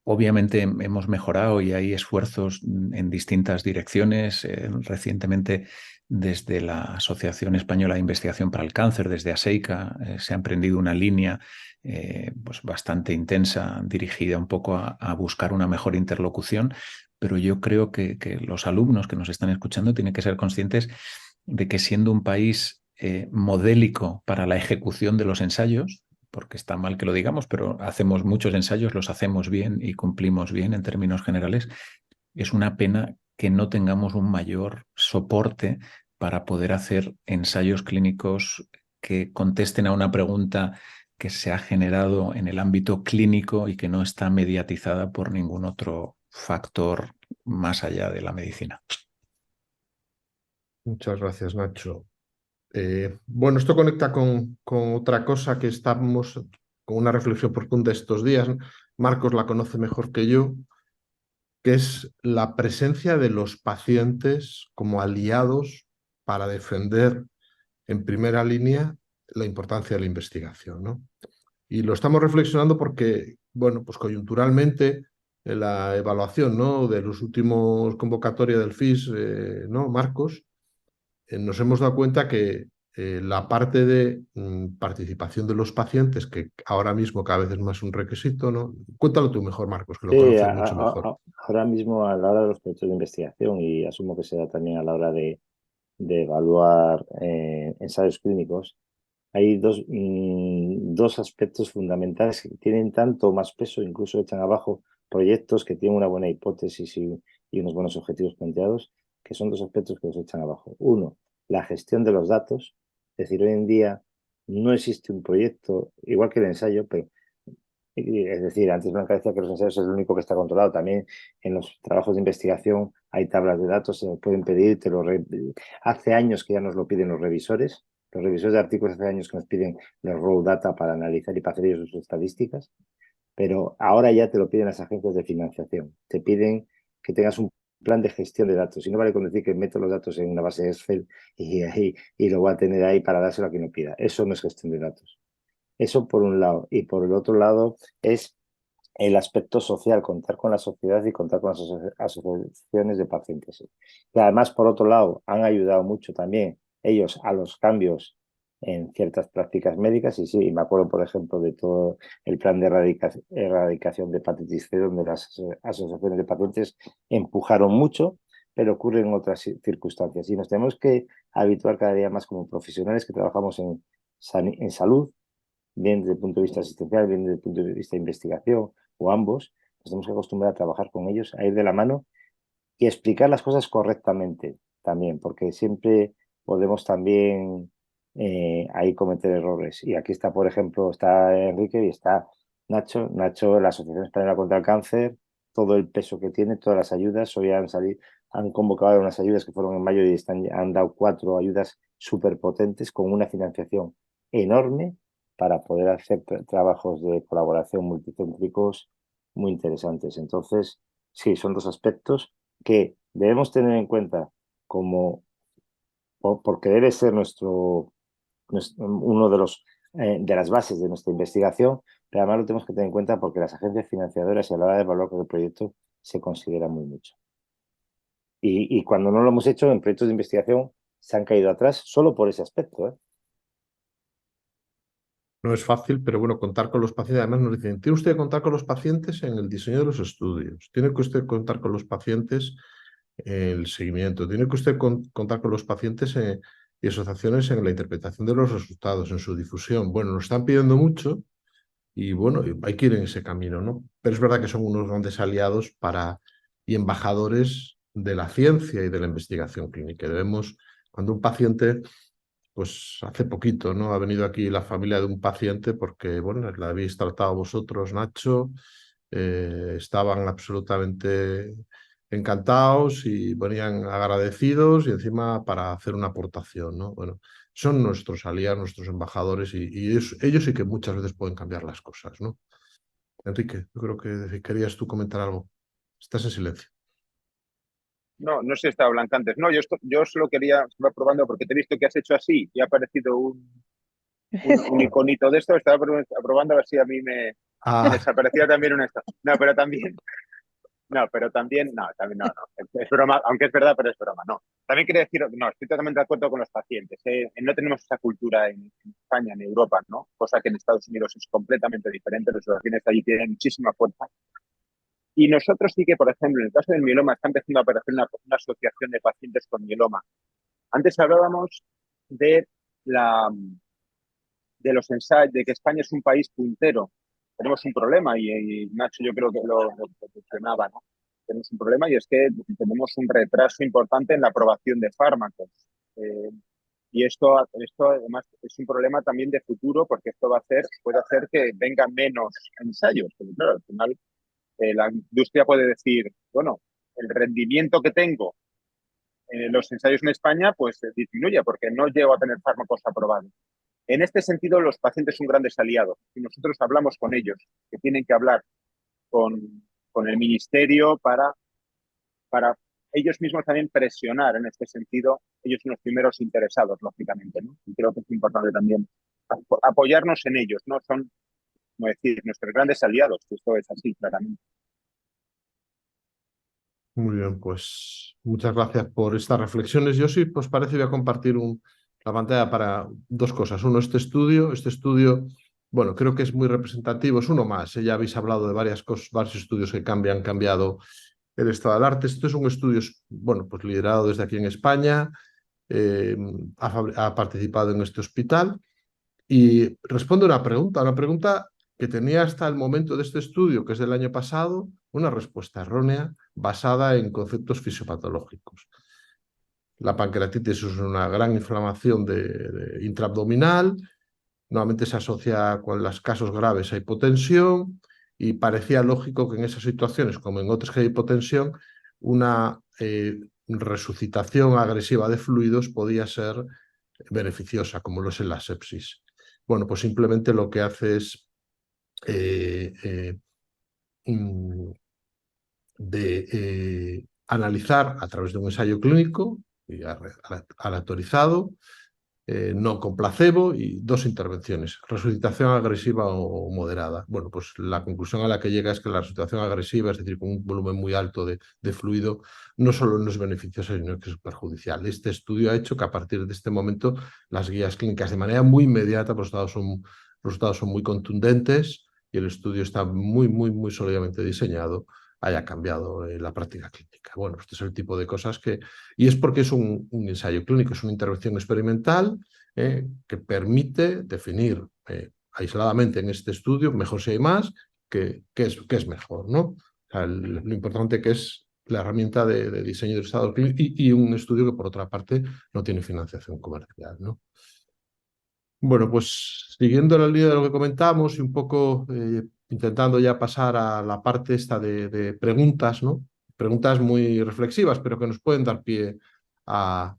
Obviamente hemos mejorado y hay esfuerzos en distintas direcciones. Recientemente, desde la Asociación Española de Investigación para el Cáncer, desde ASEICA, se ha emprendido una línea pues bastante intensa, dirigida un poco a buscar una mejor interlocución, pero yo creo que los alumnos que nos están escuchando tienen que ser conscientes de que, siendo un país modélico para la ejecución de los ensayos, porque está mal que lo digamos, pero hacemos muchos ensayos, los hacemos bien y cumplimos bien en términos generales, es una pena que no tengamos un mayor soporte para poder hacer ensayos clínicos que contesten a una pregunta que se ha generado en el ámbito clínico y que no está mediatizada por ningún otro factor más allá de la medicina. Muchas gracias, Nacho. Bueno, esto conecta con otra cosa que estamos con una reflexión profunda estos días. Marcos la conoce mejor que yo, que es la presencia de los pacientes como aliados para defender en primera línea la importancia de la investigación, ¿no? Y lo estamos reflexionando porque, bueno, pues coyunturalmente, en la evaluación, ¿no?, de los últimos convocatorias del FIS, ¿no, Marcos? Nos hemos dado cuenta que la parte de participación de los pacientes, que ahora mismo cada vez es más un requisito, ¿no? Cuéntalo tú mejor, Marcos, que lo conoces mucho mejor. Ahora mismo, a la hora de los proyectos de investigación, y asumo que será también a la hora de evaluar ensayos clínicos, hay dos aspectos fundamentales que tienen tanto más peso, incluso echan abajo proyectos que tienen una buena hipótesis y unos buenos objetivos planteados, que son dos aspectos que los echan abajo. Uno, la gestión de los datos. Es decir, hoy en día no existe un proyecto, igual que el ensayo, pero es decir, antes Blanca decía que los ensayos es lo único que está controlado. También en los trabajos de investigación hay tablas de datos, se nos pueden pedir, hace años que ya nos lo piden los revisores. Los revisores de artículos hace años que nos piden los raw data para analizar y para hacer ellos sus estadísticas, pero ahora ya te lo piden las agencias de financiación. Te piden que tengas un plan de gestión de datos. Y no vale con decir que meto los datos en una base de Excel y lo voy a tener ahí para dárselo a quien lo pida. Eso no es gestión de datos. Eso por un lado. Y por el otro lado es el aspecto social, contar con la sociedad y contar con las asociaciones de pacientes. Y además, por otro lado, han ayudado mucho también ellos a los cambios en ciertas prácticas médicas. Y sí, me acuerdo, por ejemplo, de todo el plan de erradicación de hepatitis C, donde las asociaciones de pacientes empujaron mucho, pero ocurre en otras circunstancias. Y nos tenemos que habituar cada día más como profesionales que trabajamos en salud, bien desde el punto de vista asistencial, bien desde el punto de vista de investigación, o ambos. Nos tenemos que acostumbrar a trabajar con ellos, a ir de la mano y explicar las cosas correctamente también, porque siempre podemos también ahí cometer errores. Y aquí está, por ejemplo, está Enrique y está Nacho. Nacho, la Asociación Española contra el Cáncer, todo el peso que tiene, todas las ayudas. Hoy han convocado unas ayudas que fueron en mayo y han dado 4 ayudas súper potentes con una financiación enorme para poder hacer trabajos de colaboración multicéntricos muy interesantes. Entonces, sí, son 2 aspectos que debemos tener en cuenta como porque debe ser uno de las bases de nuestra investigación, pero además lo tenemos que tener en cuenta porque las agencias financiadoras y a la hora de evaluar el proyecto se consideran muy mucho. Y cuando no lo hemos hecho en proyectos de investigación se han caído atrás solo por ese aspecto, ¿eh? No es fácil, pero bueno, contar con los pacientes. Además nos dicen, tiene usted que contar con los pacientes en el diseño de los estudios, tiene que usted contar con los pacientes en el seguimiento, tiene que usted contar con los pacientes y asociaciones en la interpretación de los resultados, en su difusión. Bueno, nos están pidiendo mucho y bueno, hay que ir en ese camino, ¿no? Pero es verdad que son unos grandes aliados y embajadores de la ciencia y de la investigación clínica. Debemos, cuando un paciente... Pues hace poquito, ¿no? Ha venido aquí la familia de un paciente porque, bueno, la habéis tratado vosotros, Nacho, estaban absolutamente encantados y venían agradecidos y encima para hacer una aportación, ¿no? Bueno, son nuestros aliados, nuestros embajadores y ellos sí que muchas veces pueden cambiar las cosas, ¿no? Enrique, yo creo que querías tú comentar algo. Estás en silencio. No, no sé si estaba hablando antes. No, yo solo quería, estaba probando porque te he visto que has hecho así y ha aparecido un iconito de esto. Estaba probando a ver si a mí me desaparecía también un esto. No, pero también, no, también no. Es broma, aunque es verdad, pero es broma, no. También quería decir, no, estoy totalmente de acuerdo con los pacientes. No tenemos esa cultura en España, en Europa, ¿no? Cosa que en Estados Unidos es completamente diferente. Los pacientes allí tienen muchísima fuerza. Y nosotros sí que, por ejemplo, en el caso del mieloma, está empezando a aparecer una asociación de pacientes con mieloma. Antes hablábamos de, de los ensayos, de que España es un país puntero. Tenemos un problema y Nacho yo creo que lo mencionaba, ¿no? Tenemos un problema y es que tenemos un retraso importante en la aprobación de fármacos. Y esto además es un problema también de futuro porque esto puede hacer que vengan menos ensayos. Porque, claro, al final la industria puede decir, bueno, el rendimiento que tengo en los ensayos en España pues disminuye porque no llego a tener fármacos aprobados. En este sentido, los pacientes son grandes aliados y nosotros hablamos con ellos, que tienen que hablar con el ministerio para ellos mismos también presionar en este sentido. Ellos son los primeros interesados, lógicamente, ¿no? Y creo que es importante también apoyarnos en ellos, ¿no? Son, como decir, nuestros grandes aliados, esto es así, claramente. Muy bien, pues muchas gracias por estas reflexiones. Yo sí, pues parece voy a compartir la pantalla para 2 cosas. Uno, este estudio, bueno, creo que es muy representativo, es uno más. Ya habéis hablado de varias cosas, varios estudios que han cambiado el estado del arte. Este es un estudio, bueno, pues liderado desde aquí en España, ha participado en este hospital y responde una pregunta que tenía hasta el momento de este estudio, que es del año pasado, una respuesta errónea basada en conceptos fisiopatológicos. La pancreatitis es una gran inflamación intraabdominal, normalmente se asocia con los casos graves a hipotensión y parecía lógico que en esas situaciones, como en otras que hay hipotensión, una resucitación agresiva de fluidos podía ser beneficiosa, como lo es en la sepsis. Bueno, pues simplemente lo que hace es analizar a través de un ensayo clínico aleatorizado no con placebo, y 2 intervenciones, resucitación agresiva o moderada. Bueno, pues la conclusión a la que llega es que la resucitación agresiva, es decir, con un volumen muy alto de fluido, no solo no es beneficiosa, sino que es perjudicial. Este estudio ha hecho que a partir de este momento las guías clínicas, de manera muy inmediata, los resultados son muy contundentes y el estudio está muy sólidamente diseñado, haya cambiado la práctica clínica. Bueno, este es el tipo de cosas que... Y es porque es un ensayo clínico, es una intervención experimental que permite definir aisladamente en este estudio, mejor si hay más, qué es mejor, ¿no? O sea, lo importante que es la herramienta de diseño del estado clínico y un estudio que, por otra parte, no tiene financiación comercial, ¿no? Bueno, pues siguiendo la línea de lo que comentamos y un poco intentando ya pasar a la parte esta de preguntas, ¿no? Preguntas muy reflexivas, pero que nos pueden dar pie a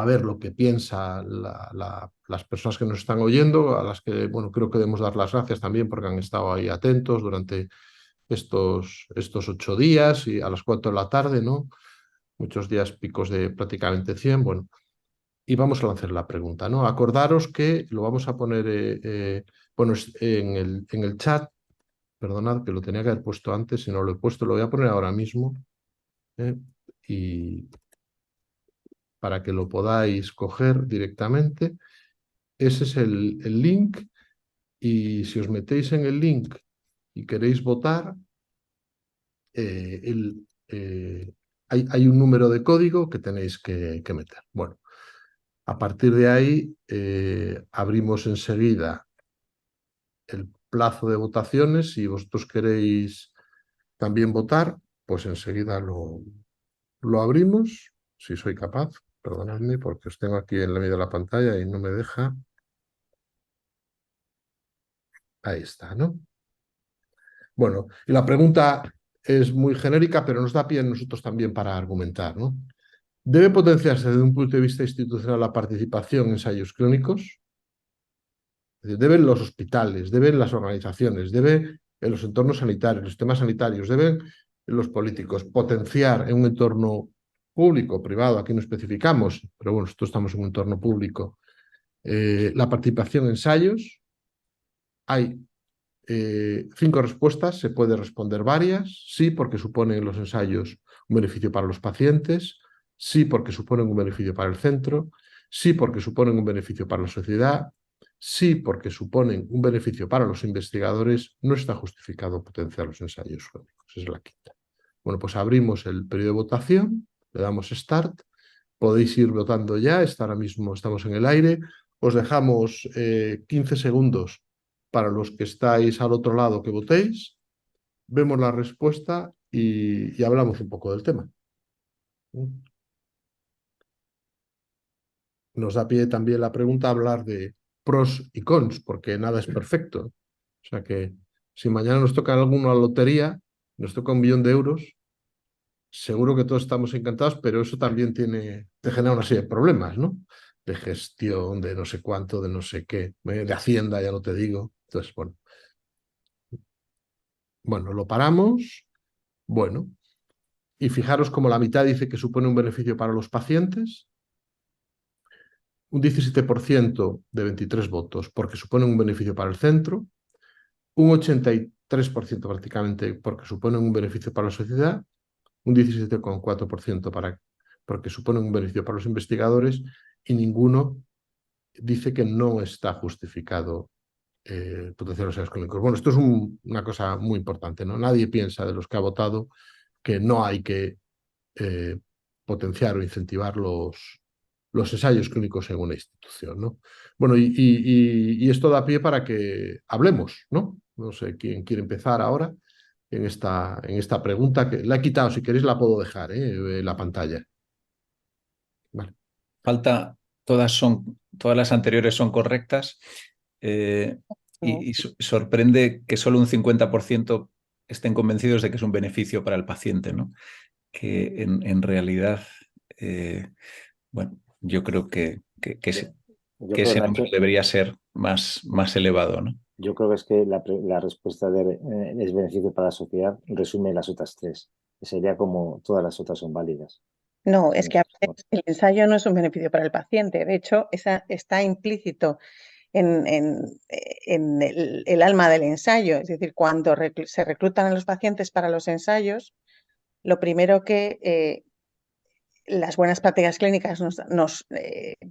ver lo que piensan las personas que nos están oyendo, a las que, bueno, creo que debemos dar las gracias también porque han estado ahí atentos durante estos 8 días y a las 4 de la tarde, ¿no? Muchos días picos de prácticamente 100, bueno. Y vamos a lanzar la pregunta, ¿no? Acordaros que lo vamos a poner bueno, en el chat. Perdonad, que lo tenía que haber puesto antes, si no lo he puesto, lo voy a poner ahora mismo. Y para que lo podáis coger directamente. Ese es el link. Y si os metéis en el link y queréis votar, hay un número de código que tenéis que meter. Bueno. A partir de ahí, abrimos enseguida el plazo de votaciones. Si vosotros queréis también votar, pues enseguida lo abrimos, si soy capaz. Perdonadme, porque os tengo aquí en la medio de la pantalla y no me deja. Ahí está, ¿no? Bueno, y la pregunta es muy genérica, pero nos da pie a nosotros también para argumentar, ¿no? ¿Debe potenciarse desde un punto de vista institucional la participación en ensayos clínicos? Deben los hospitales, deben las organizaciones, deben en los entornos sanitarios, los sistemas sanitarios, deben los políticos potenciar en un entorno público, privado, aquí no especificamos, pero bueno, nosotros estamos en un entorno público, la participación en ensayos. Hay 5 respuestas, se puede responder varias. Sí, porque suponen los ensayos un beneficio para los pacientes. Sí, porque suponen un beneficio para el centro. Sí, porque suponen un beneficio para la sociedad. Sí, porque suponen un beneficio para los investigadores. No está justificado potenciar los ensayos clínicos. Esa es la quinta. Bueno, pues abrimos el periodo de votación, le damos Start. Podéis ir votando ya, ahora mismo estamos en el aire. Os dejamos 15 segundos para los que estáis al otro lado que votéis. Vemos la respuesta y hablamos un poco del tema. Nos da pie también la pregunta a hablar de pros y cons, porque nada es perfecto. O sea que si mañana nos toca alguno a la lotería, nos toca 1 millón de euros, seguro que todos estamos encantados, pero eso también te genera una serie de problemas, ¿no? De gestión, de no sé cuánto, de no sé qué, de Hacienda, ya no te digo. Entonces, bueno, lo paramos. Bueno, y fijaros como la mitad dice que supone un beneficio para los pacientes, un 17% de 23 votos porque supone un beneficio para el centro, un 83% prácticamente porque supone un beneficio para la sociedad, un 17,4% porque supone un beneficio para los investigadores y ninguno dice que no está justificado potenciar los ensayos clínicos. Bueno, esto es una cosa muy importante, ¿no? Nadie piensa de los que ha votado que no hay que potenciar o incentivar los ensayos clínicos en una institución, ¿no? Bueno, y esto da pie para que hablemos, ¿no? No sé quién quiere empezar ahora en esta pregunta, que la he quitado, si queréis la puedo dejar, la pantalla. Vale. Todas las anteriores son correctas y sorprende que solo un 50% estén convencidos de que es un beneficio para el paciente, ¿no? Que en realidad, bueno, yo creo que ese número debería ser más elevado, ¿no? Yo creo que es que la respuesta es beneficio para la sociedad resume las otras 3. Sería como todas las otras son válidas. No, es que a veces el ensayo no es un beneficio para el paciente. De hecho, está implícito en el alma del ensayo. Es decir, cuando se reclutan a los pacientes para los ensayos, lo primero que las buenas prácticas clínicas nos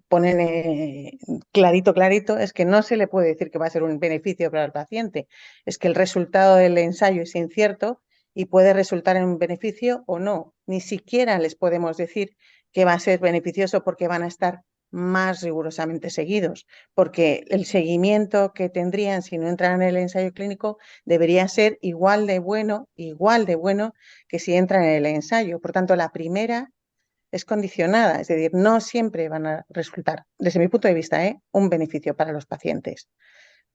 ponen clarito es que no se le puede decir que va a ser un beneficio para el paciente. Es que el resultado del ensayo es incierto y puede resultar en un beneficio o no. Ni siquiera les podemos decir que va a ser beneficioso porque van a estar más rigurosamente seguidos, porque el seguimiento que tendrían si no entran en el ensayo clínico debería ser igual de bueno que si entran en el ensayo. Por tanto, la primera es condicionada, es decir, no siempre van a resultar, desde mi punto de vista, un beneficio para los pacientes.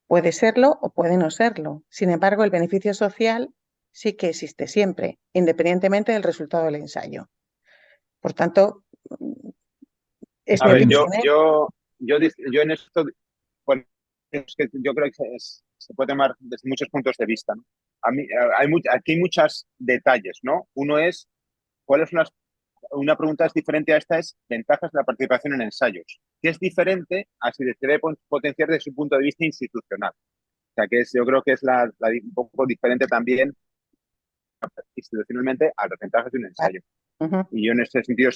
Puede serlo o puede no serlo. Sin embargo, el beneficio social sí que existe siempre, independientemente del resultado del ensayo. Por tanto, es A ver, mi opinión, yo en esto, bueno, es que yo creo que se puede tomar desde muchos puntos de vista, ¿no? Aquí hay muchos detalles, ¿no? Uno es, ¿cuáles son una pregunta es diferente a esta es ventajas de la participación en ensayos, que es diferente a si se debe potenciar desde su punto de vista institucional. O sea, yo creo que es un poco diferente también institucionalmente a las ventajas de un ensayo. Y yo en ese sentido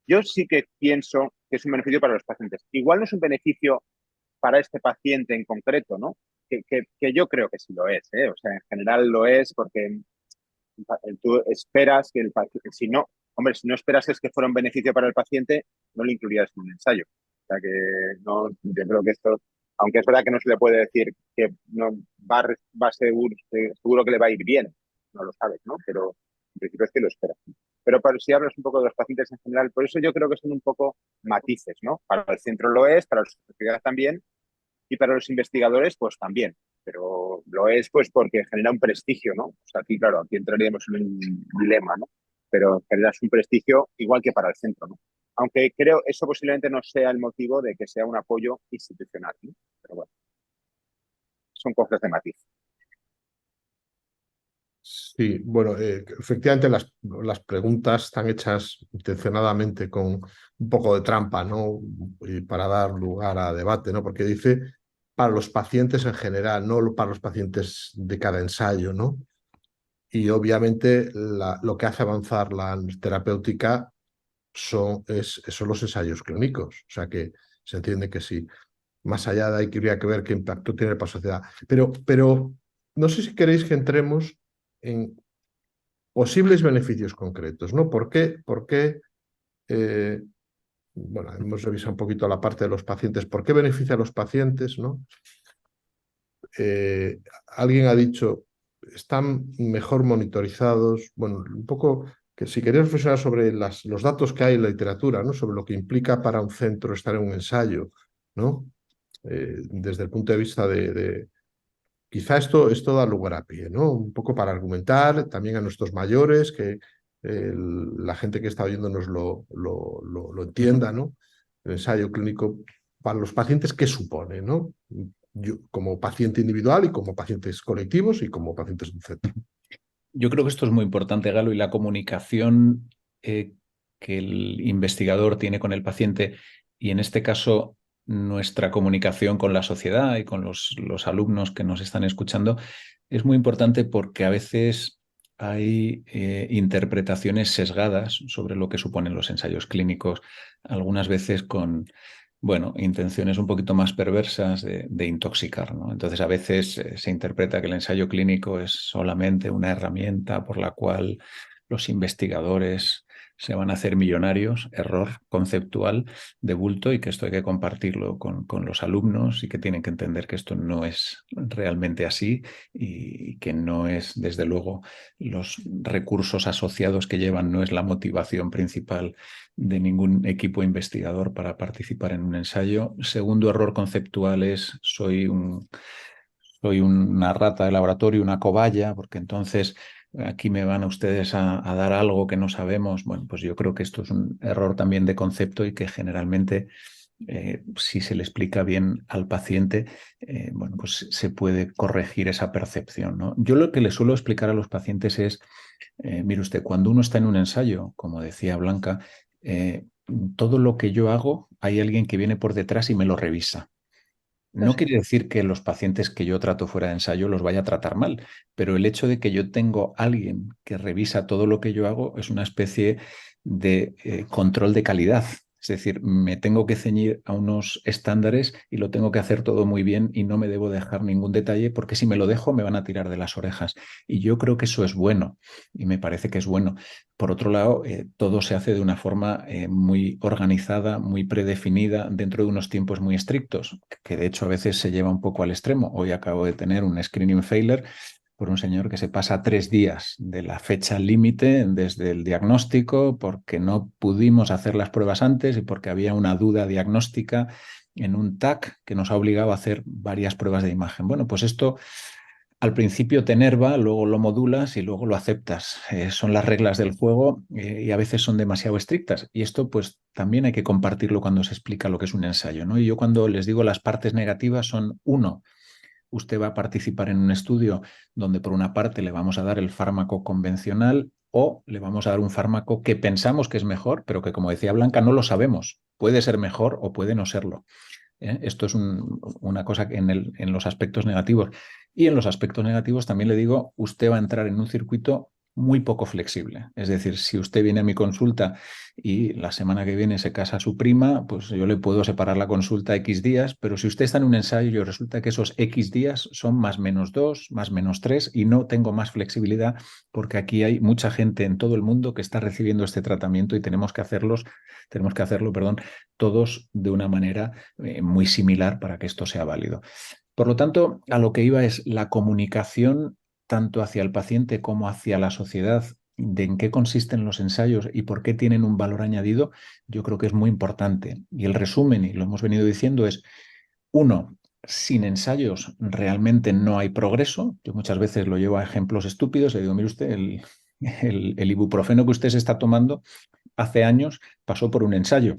yo sí que pienso que es un beneficio para los pacientes. Igual no es un beneficio para este paciente en concreto, ¿no? Que yo creo que sí lo es, ¿eh? O sea, en general lo es porque tú esperas que el paciente, si no esperas que fuera un beneficio para el paciente, no lo incluirías en un ensayo. O sea que no, yo creo que esto, aunque es verdad que no se le puede decir que no va seguro que le va a ir bien, no lo sabes, ¿no? Pero en principio es que lo esperas. Pero si hablas un poco de los pacientes en general, por eso yo creo que son un poco matices, ¿no? Para el centro lo es, para la sociedad también, y para los investigadores, pues también. Pero lo es, pues, porque genera un prestigio, ¿no? O sea, aquí, claro, aquí entraríamos en un dilema, ¿no? Pero generas un prestigio igual que para el centro, ¿no? Aunque creo eso posiblemente no sea el motivo de que sea un apoyo institucional, ¿no? Pero bueno, son cosas de matiz. Sí, bueno, efectivamente las preguntas están hechas intencionadamente con un poco de trampa, ¿no? Y para dar lugar a debate, ¿no? Porque dice para los pacientes en general, no para los pacientes de cada ensayo, ¿no? Y obviamente lo que hace avanzar la terapéutica son los ensayos clínicos. O sea que se entiende que sí. Más allá de ahí habría que ver qué impacto tiene para la sociedad. Pero no sé si queréis que entremos en posibles beneficios concretos, ¿no? ¿Por qué? Bueno, hemos revisado un poquito la parte de los pacientes. ¿Por qué beneficia a los pacientes, no? Alguien ha dicho, están mejor monitorizados. Bueno, un poco que si queréis reflexionar sobre los datos que hay en la literatura, ¿no? Sobre lo que implica para un centro estar en un ensayo, ¿no? Desde el punto de vista quizá esto da lugar a pie, ¿no? Un poco para argumentar también a nuestros mayores, que la gente que está oyéndonos lo entienda, ¿no? El ensayo clínico para los pacientes, ¿qué supone, no? Yo, como paciente individual y como pacientes colectivos y como pacientes de un centro. Yo creo que esto es muy importante, Galo, y la comunicación que el investigador tiene con el paciente, y en este caso nuestra comunicación con la sociedad y con los alumnos que nos están escuchando, es muy importante porque a veces hay interpretaciones sesgadas sobre lo que suponen los ensayos clínicos, algunas veces con intenciones un poquito más perversas de intoxicar, ¿no? Entonces, a veces se interpreta que el ensayo clínico es solamente una herramienta por la cual los investigadores se van a hacer millonarios, error conceptual de bulto, y que esto hay que compartirlo con los alumnos y que tienen que entender que esto no es realmente así y que no es, desde luego, los recursos asociados que llevan, no es la motivación principal de ningún equipo investigador para participar en un ensayo. Segundo error conceptual es soy una rata de laboratorio, una cobaya, porque entonces aquí me van ustedes a dar algo que no sabemos. Bueno, pues yo creo que esto es un error también de concepto y que generalmente si se le explica bien al paciente, bueno, pues se puede corregir esa percepción, ¿no? Yo lo que le suelo explicar a los pacientes es, mire usted, cuando uno está en un ensayo, como decía Blanca, todo lo que yo hago, hay alguien que viene por detrás y me lo revisa. No quiere decir que los pacientes que yo trato fuera de ensayo los vaya a tratar mal, pero el hecho de que yo tengo alguien que revisa todo lo que yo hago es una especie de control de calidad. Es decir, me tengo que ceñir a unos estándares y lo tengo que hacer todo muy bien y no me debo dejar ningún detalle porque si me lo dejo me van a tirar de las orejas. Y yo creo que eso es bueno y me parece que es bueno. Por otro lado, todo se hace de una forma muy organizada, muy predefinida, dentro de unos tiempos muy estrictos, que de hecho a veces se lleva un poco al extremo. Hoy acabo de tener un screening failure por un señor que se pasa 3 días de la fecha límite desde el diagnóstico porque no pudimos hacer las pruebas antes y porque había una duda diagnóstica en un TAC que nos ha obligado a hacer varias pruebas de imagen. Bueno, pues esto al principio te enerva, luego lo modulas y luego lo aceptas. Son las reglas del juego y a veces son demasiado estrictas. Y esto pues también hay que compartirlo cuando se explica lo que es un ensayo, ¿no? Y yo cuando les digo las partes negativas son, uno, usted va a participar en un estudio donde por una parte le vamos a dar el fármaco convencional o le vamos a dar un fármaco que pensamos que es mejor, pero que como decía Blanca, no lo sabemos. Puede ser mejor o puede no serlo. Esto es una cosa que en los aspectos negativos. Y en los aspectos negativos también le digo, usted va a entrar en un circuito muy poco flexible. Es decir, si usted viene a mi consulta y la semana que viene se casa su prima, pues yo le puedo separar la consulta X días, pero si usted está en un ensayo y resulta que esos X días son más -2, más-3 y no tengo más flexibilidad porque aquí hay mucha gente en todo el mundo que está recibiendo este tratamiento y tenemos que hacerlo, perdón, todos de una manera muy similar para que esto sea válido. Por lo tanto, a lo que iba es la comunicación tanto hacia el paciente como hacia la sociedad de en qué consisten los ensayos y por qué tienen un valor añadido, yo creo que es muy importante. Y el resumen, y lo hemos venido diciendo, es, uno, sin ensayos realmente no hay progreso. Yo muchas veces lo llevo a ejemplos estúpidos. Le digo, mire usted, el ibuprofeno que usted se está tomando hace años pasó por un ensayo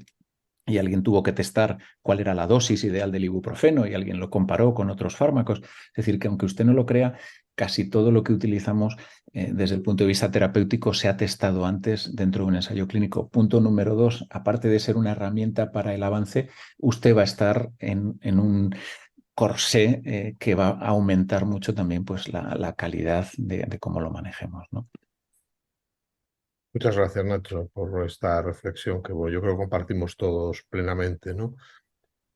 y alguien tuvo que testar cuál era la dosis ideal del ibuprofeno y alguien lo comparó con otros fármacos. Es decir, que aunque usted no lo crea, casi todo lo que utilizamos desde el punto de vista terapéutico se ha testado antes dentro de un ensayo clínico. Punto número 2, aparte de ser una herramienta para el avance, usted va a estar en un corsé que va a aumentar mucho también pues, la calidad de cómo lo manejemos, ¿no? Muchas gracias, Nacho, por esta reflexión que yo creo que compartimos todos plenamente, ¿no?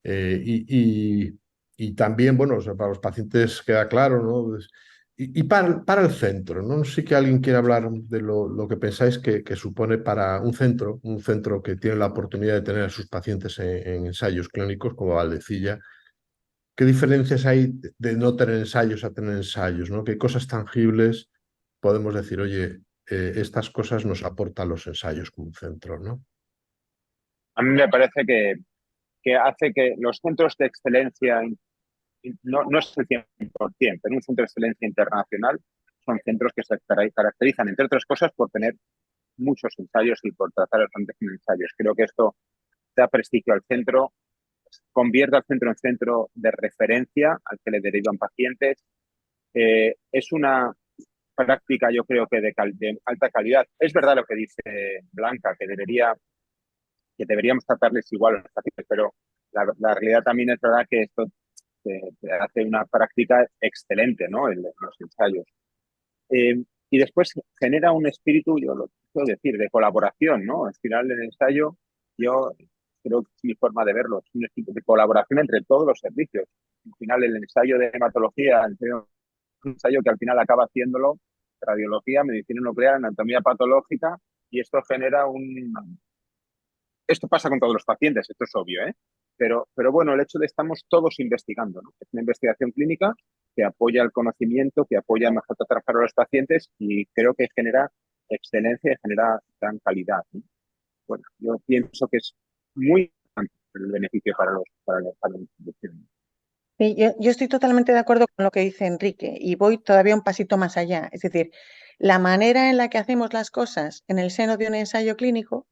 Y también, bueno, o sea, para los pacientes queda claro, ¿no? Pues, y para el centro, ¿no? No sé si alguien quiere hablar de lo que pensáis que supone para un centro que tiene la oportunidad de tener a sus pacientes en ensayos clínicos como Valdecilla. ¿Qué diferencias hay de no tener ensayos a tener ensayos, ¿no? ¿Qué cosas tangibles podemos decir, oye, estas cosas nos aportan los ensayos como un centro, ¿no? A mí me parece que hace que los centros de excelencia, no es el 100%, pero un centro de excelencia internacional son centros que se caracterizan, entre otras cosas, por tener muchos ensayos y por tratar bastantes ensayos. Creo que esto da prestigio al centro, convierte al centro en centro de referencia al que le derivan pacientes. Es una práctica, yo creo que de alta calidad. Es verdad lo que dice Blanca, que deberíamos tratarles igual a los pacientes, pero la realidad también es verdad que esto te hace una práctica excelente, ¿no? En los ensayos. Y después genera un espíritu, yo lo puedo decir, de colaboración, ¿no? Al final del ensayo, yo creo que es mi forma de verlo, es un espíritu de colaboración entre todos los servicios. Al final el ensayo de hematología, un ensayo que al final acaba haciéndolo radiología, medicina nuclear, anatomía patológica, y esto genera Esto pasa con todos los pacientes, esto es obvio, ¿eh? Pero bueno, el hecho de estamos todos investigando, ¿no? Es una investigación clínica que apoya el conocimiento, que apoya el mejor tratar para los pacientes y creo que genera excelencia y genera gran calidad, ¿no? Bueno, yo pienso que es muy importante el beneficio para la institución. Sí, yo estoy totalmente de acuerdo con lo que dice Enrique y voy todavía un pasito más allá. Es decir, la manera en la que hacemos las cosas en el seno de un ensayo clínico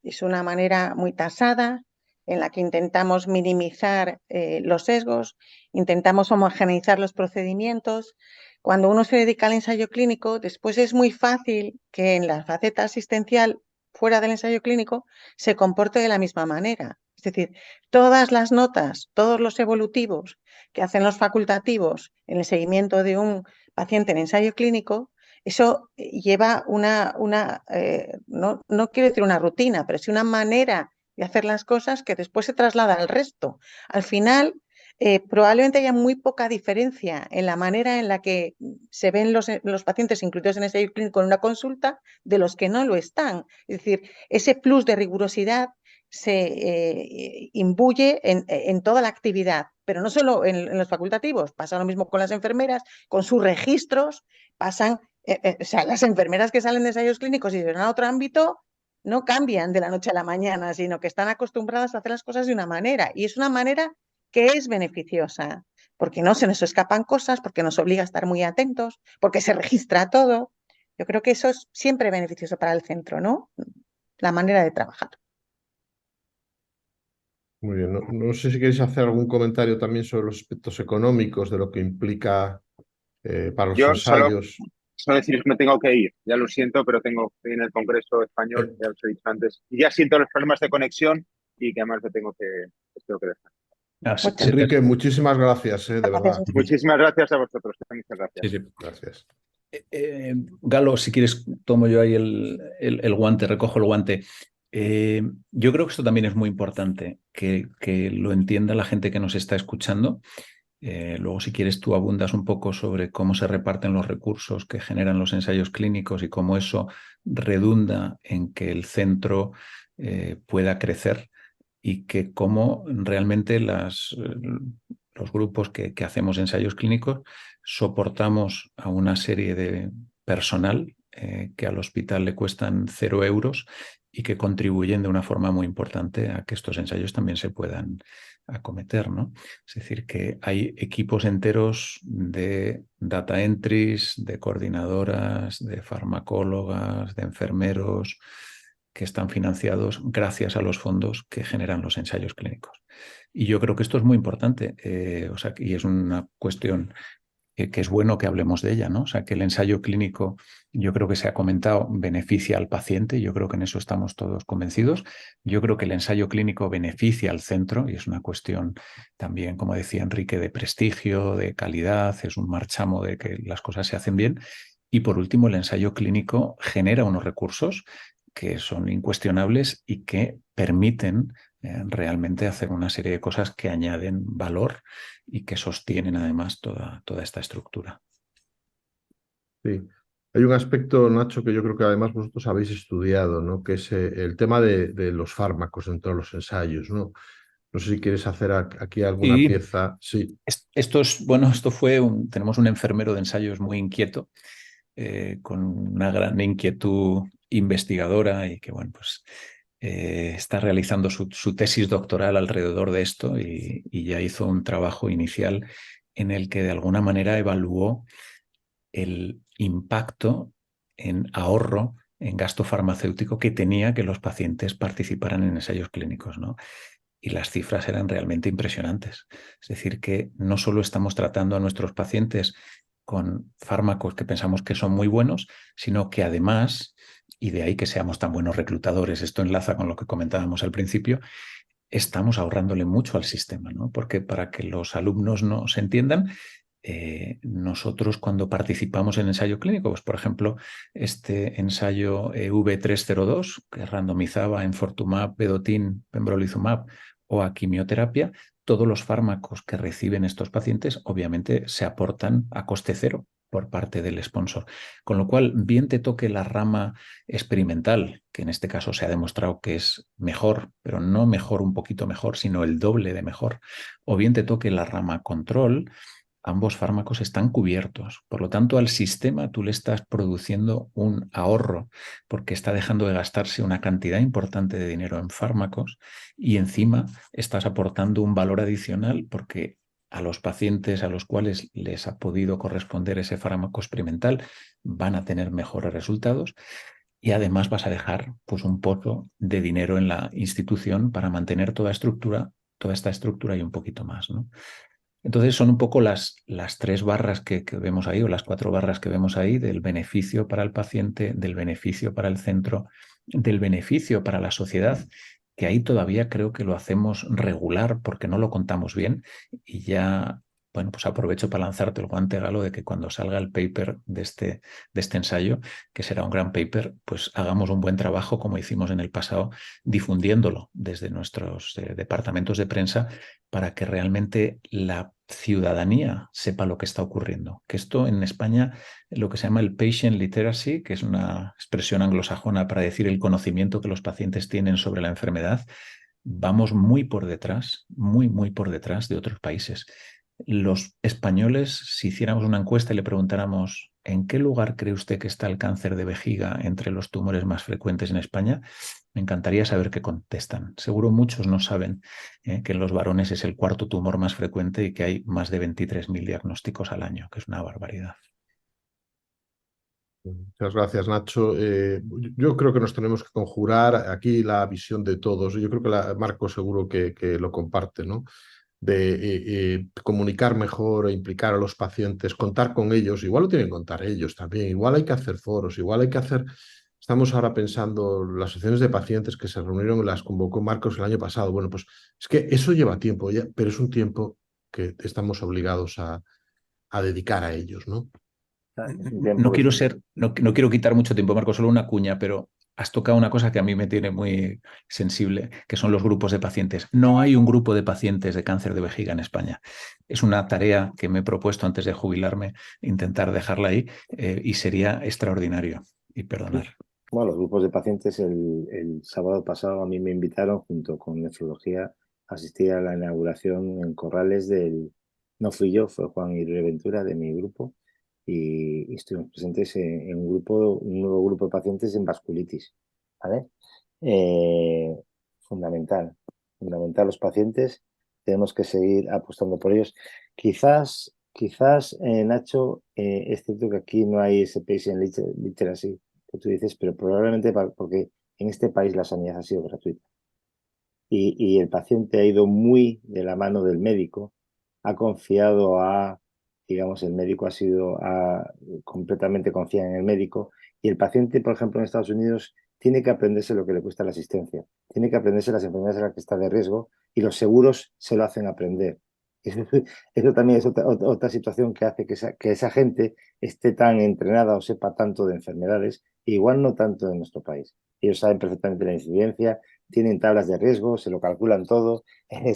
es una manera muy tasada, en la que intentamos minimizar los sesgos, intentamos homogeneizar los procedimientos. Cuando uno se dedica al ensayo clínico, después es muy fácil que en la faceta asistencial, fuera del ensayo clínico, se comporte de la misma manera. Es decir, todas las notas, todos los evolutivos que hacen los facultativos en el seguimiento de un paciente en ensayo clínico, eso lleva no quiero decir una rutina, pero sí una manera de hacer las cosas que después se traslada al resto. Al final, probablemente haya muy poca diferencia en la manera en la que se ven los pacientes incluidos en ensayo clínico en una consulta de los que no lo están. Es decir, ese plus de rigurosidad se imbuye en toda la actividad, pero no solo en los facultativos, pasa lo mismo con las enfermeras, con sus registros, pasan, o sea, las enfermeras que salen de ensayos clínicos y se van a otro ámbito no cambian de la noche a la mañana, sino que están acostumbradas a hacer las cosas de una manera, y es una manera que es beneficiosa, porque no se nos escapan cosas, porque nos obliga a estar muy atentos, porque se registra todo. Yo creo que eso es siempre beneficioso para el centro, ¿no? La manera de trabajar. Muy bien. No sé si queréis hacer algún comentario también sobre los aspectos económicos de lo que implica para los Yo ensayos. solo decir que me tengo que ir, ya lo siento, pero estoy en el Congreso Español, ya os he dicho antes, y ya siento los problemas de conexión y que además tengo que dejar. Enrique, muchísimas gracias, de verdad. Muchísimas gracias a vosotros. Muchas gracias. Sí, sí. Gracias. Galo, si quieres, tomo yo ahí el guante, recojo el guante. Yo creo que esto también es muy importante, que lo entienda la gente que nos está escuchando. Luego, si quieres, tú abundas un poco sobre cómo se reparten los recursos que generan los ensayos clínicos y cómo eso redunda en que el centro pueda crecer y que cómo realmente los grupos que hacemos ensayos clínicos soportamos a una serie de personal que al hospital le cuestan 0 euros y que contribuyen de una forma muy importante a que estos ensayos también se puedan acometer, ¿no? Es decir, que hay equipos enteros de data entries, de coordinadoras, de farmacólogas, de enfermeros que están financiados gracias a los fondos que generan los ensayos clínicos. Y yo creo que esto es muy importante, y es una cuestión que es bueno que hablemos de ella, ¿no? O sea, que el ensayo clínico, yo creo que se ha comentado, beneficia al paciente, yo creo que en eso estamos todos convencidos. Yo creo que el ensayo clínico beneficia al centro y es una cuestión también, como decía Enrique, de prestigio, de calidad, es un marchamo de que las cosas se hacen bien. Y por último, el ensayo clínico genera unos recursos que son incuestionables y que permiten realmente hacer una serie de cosas que añaden valor y que sostienen además toda esta estructura. Sí. Hay un aspecto, Nacho, que yo creo que además vosotros habéis estudiado, ¿no? Que es el tema de los fármacos dentro de los ensayos, ¿no? No sé si quieres hacer aquí alguna pieza. Sí. Esto fue tenemos un enfermero de ensayos muy inquieto, con una gran inquietud investigadora y que, bueno, pues está realizando su tesis doctoral alrededor de esto y ya hizo un trabajo inicial en el que de alguna manera evaluó el impacto en ahorro, en gasto farmacéutico que tenía que los pacientes participaran en ensayos clínicos, ¿no? Y las cifras eran realmente impresionantes. Es decir, que no solo estamos tratando a nuestros pacientes con fármacos que pensamos que son muy buenos, sino que además, y de ahí que seamos tan buenos reclutadores, esto enlaza con lo que comentábamos al principio, estamos ahorrándole mucho al sistema, ¿no? Porque para que los alumnos nos entiendan, nosotros cuando participamos en ensayo clínico, pues por ejemplo, este ensayo V302, que randomizaba enfortumab, vedotin, pembrolizumab o a quimioterapia, todos los fármacos que reciben estos pacientes obviamente se aportan a coste cero por parte del sponsor. Con lo cual, bien te toque la rama experimental, que en este caso se ha demostrado que es mejor, pero no mejor un poquito mejor, sino el doble de mejor, o bien te toque la rama control, ambos fármacos están cubiertos. Por lo tanto, al sistema tú le estás produciendo un ahorro porque está dejando de gastarse una cantidad importante de dinero en fármacos y encima estás aportando un valor adicional porque a los pacientes a los cuales les ha podido corresponder ese fármaco experimental van a tener mejores resultados. y además vas a dejar pues, un pozo de dinero en la institución para mantener toda esta estructura y un poquito más, ¿no? Entonces son un poco las 3 barras que vemos ahí, o las 4 barras que vemos ahí, del beneficio para el paciente, del beneficio para el centro, del beneficio para la sociedad, que ahí todavía creo que lo hacemos regular porque no lo contamos bien. Y ya, bueno, pues aprovecho para lanzarte el guante, Galo, de que cuando salga el paper de este ensayo, que será un gran paper, pues hagamos un buen trabajo como hicimos en el pasado, difundiéndolo desde nuestros departamentos de prensa para que realmente la ciudadanía sepa lo que está ocurriendo. Que esto en España, lo que se llama el patient literacy, que es una expresión anglosajona para decir el conocimiento que los pacientes tienen sobre la enfermedad, vamos muy por detrás, muy por detrás de otros países. Los españoles, si hiciéramos una encuesta y le preguntáramos ¿en qué lugar cree usted que está el cáncer de vejiga entre los tumores más frecuentes en España? Me encantaría saber qué contestan. Seguro muchos no saben que en los varones es el 4º tumor más frecuente y que hay más de 23.000 diagnósticos al año, que es una barbaridad. Muchas gracias, Nacho. Yo creo que nos tenemos que conjurar aquí la visión de todos. Yo creo que Marco seguro que lo comparte, ¿no? De comunicar mejor, implicar a los pacientes, contar con ellos. Igual lo tienen que contar ellos también. Igual hay que hacer foros, igual hay que hacer... Estamos ahora pensando, las asociaciones de pacientes que se reunieron, las convocó Marcos el año pasado. Bueno, pues es que eso lleva tiempo, ya, pero es un tiempo que estamos obligados a dedicar a ellos, ¿no? No quiero quitar mucho tiempo, Marco, solo una cuña, pero has tocado una cosa que a mí me tiene muy sensible, que son los grupos de pacientes. No hay un grupo de pacientes de cáncer de vejiga en España. Es una tarea que me he propuesto antes de jubilarme, intentar dejarla ahí, y sería extraordinario. Y perdonar. Bueno, los grupos de pacientes el sábado pasado a mí me invitaron junto con nefrología a asistir a la inauguración en Corrales del... No fui yo, fue Juan Ventura de mi grupo y estuvimos presentes en un nuevo grupo de pacientes en vasculitis, ¿vale? Fundamental los pacientes, tenemos que seguir apostando por ellos. Quizás Nacho, es cierto que aquí no hay ese patient literacy que tú dices, pero probablemente porque en este país la sanidad ha sido gratuita. Y el paciente ha ido muy de la mano del médico, ha confiado digamos, el médico completamente confía en el médico, y el paciente, por ejemplo, en Estados Unidos, tiene que aprenderse lo que le cuesta la asistencia, tiene que aprenderse las enfermedades en las que está de riesgo, y los seguros se lo hacen aprender. Eso también es otra situación que hace que esa gente esté tan entrenada o sepa tanto de enfermedades, igual no tanto en nuestro país. Ellos saben perfectamente la incidencia, tienen tablas de riesgo, se lo calculan todo,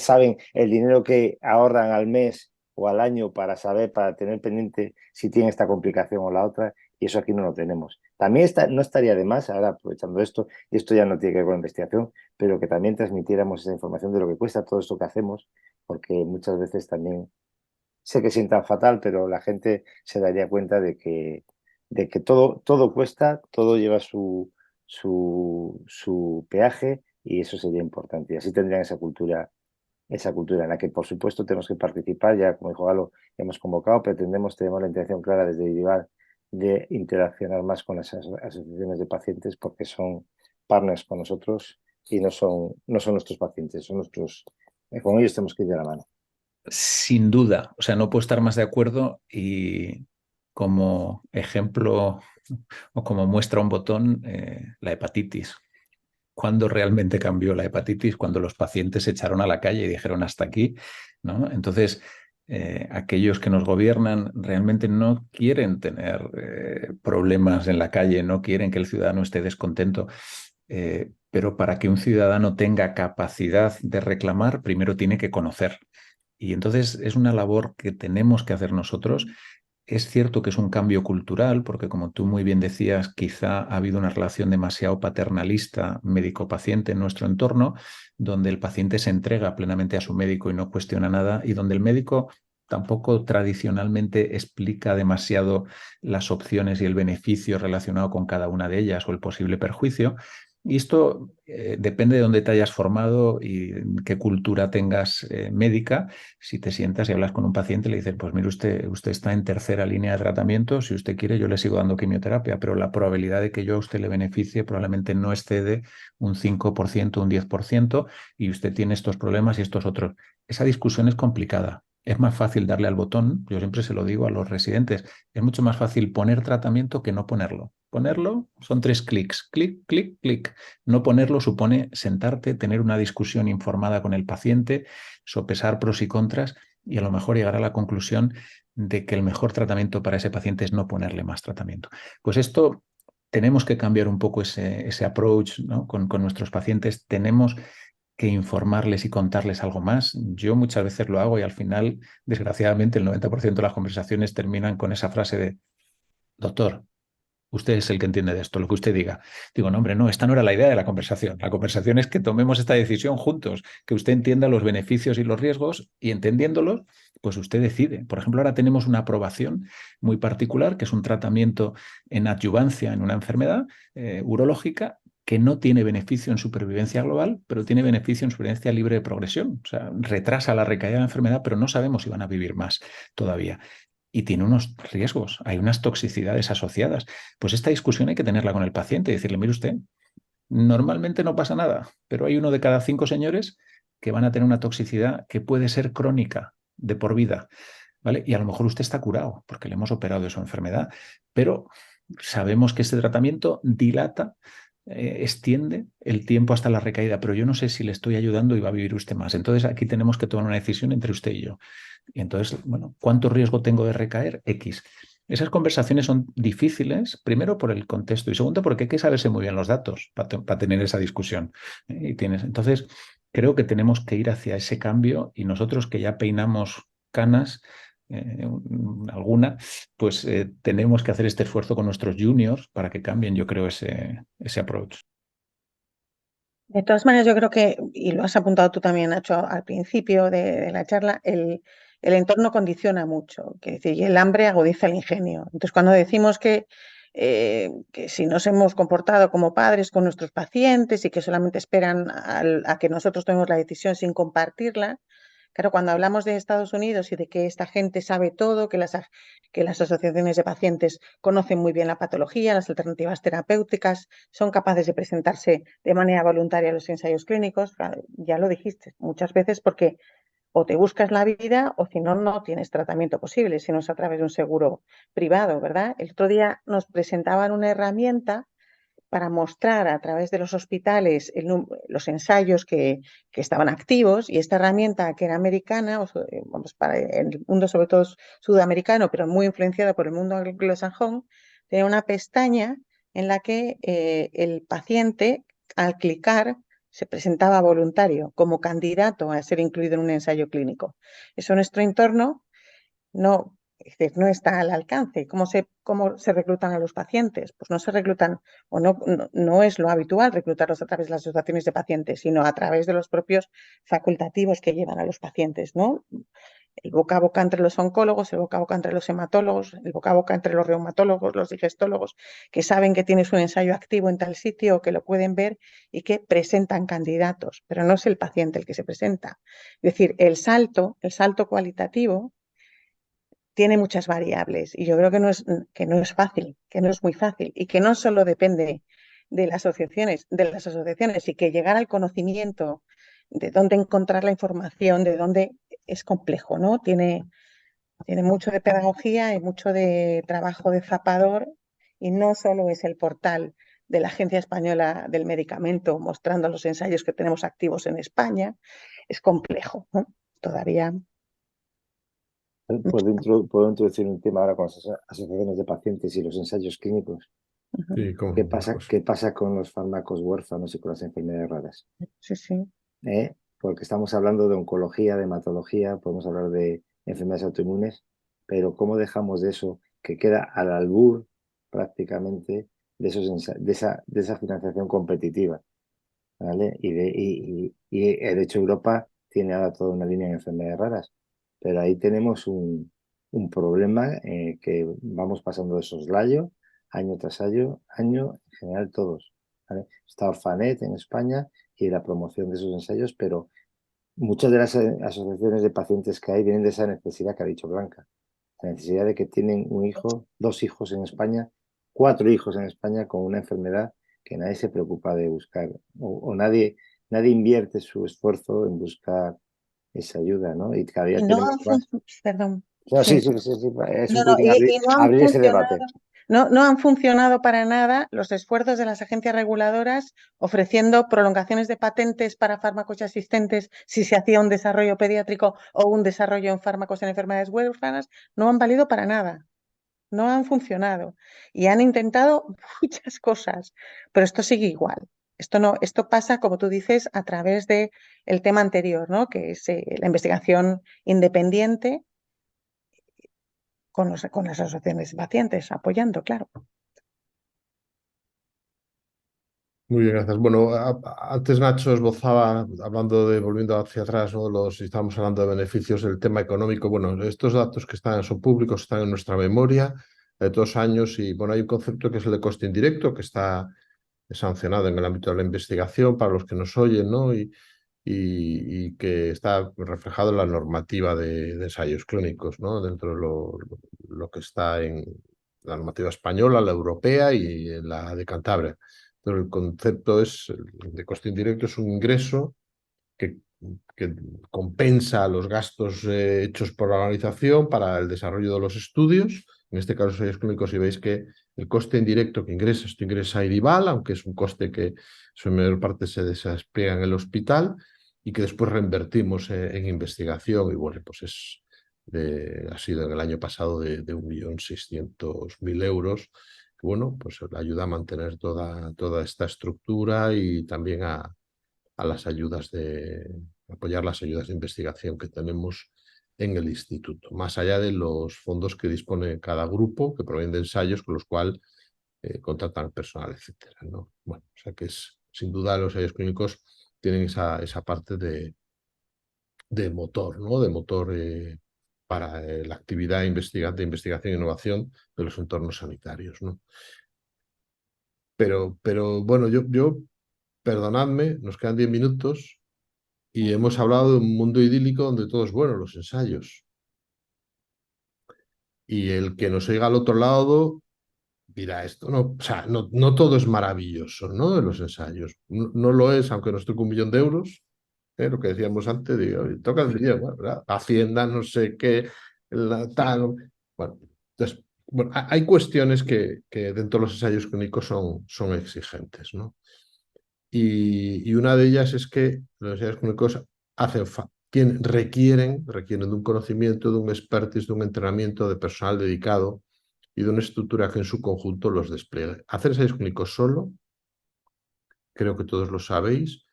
saben el dinero que ahorran al mes o al año para tener pendiente si tienen esta complicación o la otra, y eso aquí no lo tenemos. También no estaría de más, ahora aprovechando esto, y esto ya no tiene que ver con investigación, pero que también transmitiéramos esa información de lo que cuesta todo esto que hacemos, porque muchas veces también sé que sientan fatal, pero la gente se daría cuenta de que todo cuesta, todo lleva su peaje, y eso sería importante. Y así tendrían esa cultura en la que, por supuesto, tenemos que participar. Ya, como dijo Galo, hemos convocado, tenemos la intención clara desde IDIVAL de interaccionar más con las asociaciones de pacientes, porque son partners con nosotros y no son nuestros pacientes, son nuestros... Con ellos tenemos que ir de la mano. Sin duda, o sea, no puedo estar más de acuerdo, y como ejemplo o como muestra un botón, la hepatitis. ¿Cuándo realmente cambió la hepatitis? Cuando los pacientes se echaron a la calle y dijeron hasta aquí, ¿no? Entonces, aquellos que nos gobiernan realmente no quieren tener problemas en la calle, no quieren que el ciudadano esté descontento. Pero para que un ciudadano tenga capacidad de reclamar, primero tiene que conocer. Y entonces es una labor que tenemos que hacer nosotros. Es cierto que es un cambio cultural, porque como tú muy bien decías, quizá ha habido una relación demasiado paternalista médico-paciente en nuestro entorno, donde el paciente se entrega plenamente a su médico y no cuestiona nada, y donde el médico tampoco tradicionalmente explica demasiado las opciones y el beneficio relacionado con cada una de ellas o el posible perjuicio. Y esto depende de dónde te hayas formado y qué cultura tengas médica. Si te sientas y hablas con un paciente, le dices, pues mire usted está en tercera línea de tratamiento, si usted quiere yo le sigo dando quimioterapia, pero la probabilidad de que yo a usted le beneficie probablemente no excede un 5%, un 10%, y usted tiene estos problemas y estos otros. Esa discusión es complicada. Es más fácil darle al botón, yo siempre se lo digo a los residentes, es mucho más fácil poner tratamiento que no ponerlo. Ponerlo son 3 clics, clic, clic, clic. No ponerlo supone sentarte, tener una discusión informada con el paciente, sopesar pros y contras y a lo mejor llegar a la conclusión de que el mejor tratamiento para ese paciente es no ponerle más tratamiento. Pues esto tenemos que cambiar un poco ese approach, ¿no? con nuestros pacientes. Tenemos que informarles y contarles algo más. Yo muchas veces lo hago y al final, desgraciadamente, el 90% de las conversaciones terminan con esa frase de, doctor, usted es el que entiende de esto, lo que usted diga. Digo, no, hombre, no, esta no era la idea de la conversación. La conversación es que tomemos esta decisión juntos, que usted entienda los beneficios y los riesgos y entendiéndolos, pues usted decide. Por ejemplo, ahora tenemos una aprobación muy particular, que es un tratamiento en adyuvancia en una enfermedad urológica que no tiene beneficio en supervivencia global, pero tiene beneficio en supervivencia libre de progresión. O sea, retrasa la recaída de la enfermedad, pero no sabemos si van a vivir más todavía. Y tiene unos riesgos, hay unas toxicidades asociadas. Pues esta discusión hay que tenerla con el paciente y decirle, mire usted, normalmente no pasa nada, pero hay 1 de cada 5 señores que van a tener una toxicidad que puede ser crónica de por vida, ¿vale? Y a lo mejor usted está curado porque le hemos operado de su enfermedad, pero sabemos que este tratamiento dilata, extiende el tiempo hasta la recaída, pero yo no sé si le estoy ayudando y va a vivir usted más. Entonces aquí tenemos que tomar una decisión entre usted y yo. Y entonces, bueno, ¿cuánto riesgo tengo de recaer? X. Esas conversaciones son difíciles, primero por el contexto y segundo porque hay que saberse muy bien los datos para tener esa discusión. Entonces, creo que tenemos que ir hacia ese cambio y nosotros que ya peinamos canas, alguna, pues tenemos que hacer este esfuerzo con nuestros juniors para que cambien, yo creo, ese approach. De todas maneras, yo creo que, y lo has apuntado tú también, Nacho, al principio de la charla, el entorno condiciona mucho, que decir, y el hambre agudiza el ingenio. Entonces, cuando decimos que si nos hemos comportado como padres con nuestros pacientes y que solamente esperan a que nosotros tomemos la decisión sin compartirla, claro, cuando hablamos de Estados Unidos y de que esta gente sabe todo, que las asociaciones de pacientes conocen muy bien la patología, las alternativas terapéuticas, son capaces de presentarse de manera voluntaria a los ensayos clínicos, claro, ya lo dijiste, muchas veces porque o te buscas la vida o si no, no tienes tratamiento posible, si no es a través de un seguro privado, ¿verdad? El otro día nos presentaban una herramienta para mostrar a través de los hospitales los ensayos que estaban activos y esta herramienta que era americana, vamos, para el mundo sobre todo sudamericano, pero muy influenciada por el mundo anglosajón, tenía una pestaña en la que el paciente al clicar se presentaba voluntario como candidato a ser incluido en un ensayo clínico. Eso en nuestro entorno no, es decir, no está al alcance. ¿Cómo se reclutan a los pacientes? Pues no se reclutan, o no es lo habitual reclutarlos a través de las asociaciones de pacientes, sino a través de los propios facultativos que llevan a los pacientes, ¿no? El boca a boca entre los oncólogos, el boca a boca entre los hematólogos, el boca a boca entre los reumatólogos, los digestólogos, que saben que tienes un ensayo activo en tal sitio, que lo pueden ver y que presentan candidatos, pero no es el paciente el que se presenta. Es decir, el salto cualitativo tiene muchas variables y yo creo que no es fácil, que no es muy fácil y que no solo depende de las asociaciones y que llegar al conocimiento de dónde encontrar la información, de dónde es complejo, ¿no? Tiene mucho de pedagogía y mucho de trabajo de zapador y no solo es el portal de la Agencia Española del Medicamento mostrando los ensayos que tenemos activos en España, es complejo, ¿no? Todavía. Puedo introducir un tema ahora con las asociaciones de pacientes y los ensayos clínicos. Sí, ¿Qué pasa con los fármacos huérfanos y con las enfermedades raras? Sí, sí. Porque estamos hablando de oncología, de hematología, podemos hablar de enfermedades autoinmunes, pero ¿cómo dejamos de eso que queda al albur prácticamente de esa financiación competitiva? ¿Vale? Y de hecho Europa tiene ahora toda una línea de enfermedades raras, pero ahí tenemos un problema que vamos pasando de soslayo, año tras año, en general todos. ¿vale? Está Orfanet en España y la promoción de esos ensayos, pero muchas de las asociaciones de pacientes que hay vienen de esa necesidad que ha dicho Blanca. La necesidad de que tienen un hijo, 2 hijos en España, 4 hijos en España con una enfermedad que nadie se preocupa de buscar o nadie invierte su esfuerzo en buscar esa ayuda, ¿no? Y cada día Y no tenemos han más. perdón. No, Sí. sí, es un No, poquitín y no han abrir ese funcionado, debate. no han funcionado para nada los esfuerzos de las agencias reguladoras ofreciendo prolongaciones de patentes para fármacos y asistentes si se hacía un desarrollo pediátrico o un desarrollo en fármacos en enfermedades huérfanas. No han valido para nada, no han funcionado y han intentado muchas cosas, pero esto sigue igual. Esto pasa, como tú dices, a través de el tema anterior, ¿no? Que es la investigación independiente con las asociaciones de pacientes, apoyando, claro. Muy bien, gracias. Bueno, antes Nacho esbozaba, volviendo hacia atrás, ¿no? Si estábamos hablando de beneficios del tema económico. Bueno, estos datos que son públicos, están en nuestra memoria de 2 años y, bueno, hay un concepto que es el de coste indirecto, que está sancionado en el ámbito de la investigación para los que nos oyen, ¿no? Y que está reflejado en la normativa de ensayos clínicos, ¿no? Dentro de lo que está en la normativa española, la europea y en la de Cantabria. Pero el concepto de coste indirecto es un ingreso que compensa los gastos hechos por la organización para el desarrollo de los estudios. En este caso, ensayos clínicos, y veis que el coste indirecto que ingresa, esto ingresa a IDIVAL, aunque es un coste que su mayor parte se despliega en el hospital y que después reinvertimos en investigación. Y bueno, pues ha sido en el año pasado de 1.600.000 euros. Que, bueno, pues ayuda a mantener toda esta estructura y también a apoyar las ayudas de investigación que tenemos en el instituto, más allá de los fondos que dispone cada grupo, que provienen de ensayos, con los cuales contratan personal, etcétera, ¿no? Bueno, o sea que sin duda los ensayos clínicos tienen esa parte de motor, ¿no? De motor para la actividad de investigación e innovación de los entornos sanitarios, ¿no? Pero bueno, yo perdonadme, nos quedan 10 minutos. Y hemos hablado de un mundo idílico donde todo es bueno, los ensayos. Y el que nos oiga al otro lado dirá esto, no, o sea, no todo es maravilloso, ¿no? De los ensayos. No lo es, aunque nos toque 1.000.000 de euros. Lo que decíamos antes, digo, toca el dinero, ¿verdad? Hacienda, no sé qué, tal. Bueno, entonces, bueno, hay cuestiones que dentro de los ensayos clínicos son exigentes, ¿no? Y una de ellas es que los ensayos clínicos requieren de un conocimiento, de un expertise, de un entrenamiento de personal dedicado y de una estructura que en su conjunto los despliegue. Hacer ensayos clínicos solo, creo que todos lo sabéis,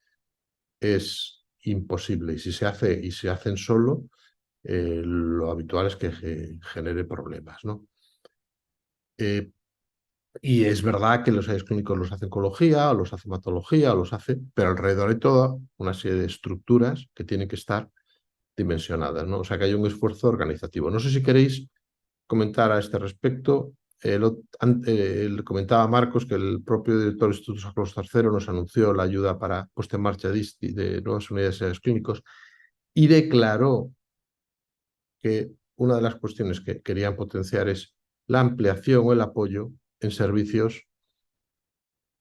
es imposible. Y si se hacen solo, lo habitual es que genere problemas, ¿no? Y es verdad que los ensayos clínicos los hace oncología, o los hace hematología, pero alrededor hay toda una serie de estructuras que tienen que estar dimensionadas, ¿no? O sea que hay un esfuerzo organizativo. No sé si queréis comentar a este respecto. Comentaba Marcos que el propio director del Instituto San Carlos III nos anunció la ayuda para puesta en marcha de nuevas unidades de ensayos clínicos y declaró que una de las cuestiones que querían potenciar es la ampliación o el apoyo en servicios,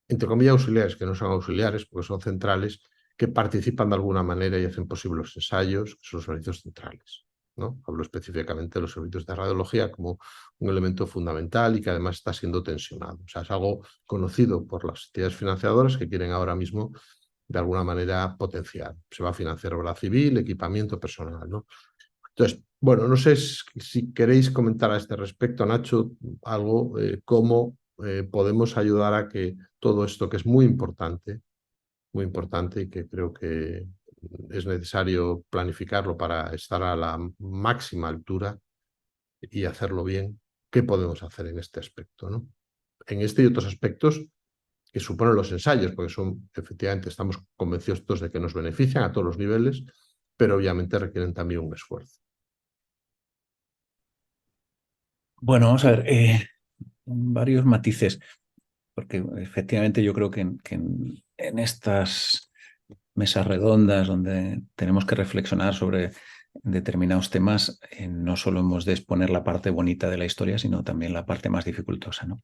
entre comillas, auxiliares, que no son auxiliares porque son centrales, que participan de alguna manera y hacen posible los ensayos, que son los servicios centrales, ¿no? Hablo específicamente de los servicios de radiología como un elemento fundamental y que además está siendo tensionado. O sea, es algo conocido por las entidades financiadoras que quieren ahora mismo de alguna manera potenciar. Se va a financiar obra civil, equipamiento personal, ¿no? Entonces, bueno, no sé si queréis comentar a este respecto, Nacho, algo, cómo podemos ayudar a que todo esto, que es muy importante y que creo que es necesario planificarlo para estar a la máxima altura y hacerlo bien, ¿qué podemos hacer en este aspecto, ¿no? En este y otros aspectos que suponen los ensayos, porque efectivamente, estamos convencidos todos de que nos benefician a todos los niveles, pero obviamente requieren también un esfuerzo. Bueno, vamos a ver, varios matices. porque efectivamente yo creo que en estas mesas redondas donde tenemos que reflexionar sobre determinados temas, no solo hemos de exponer la parte bonita de la historia, sino también la parte más dificultosa, ¿no?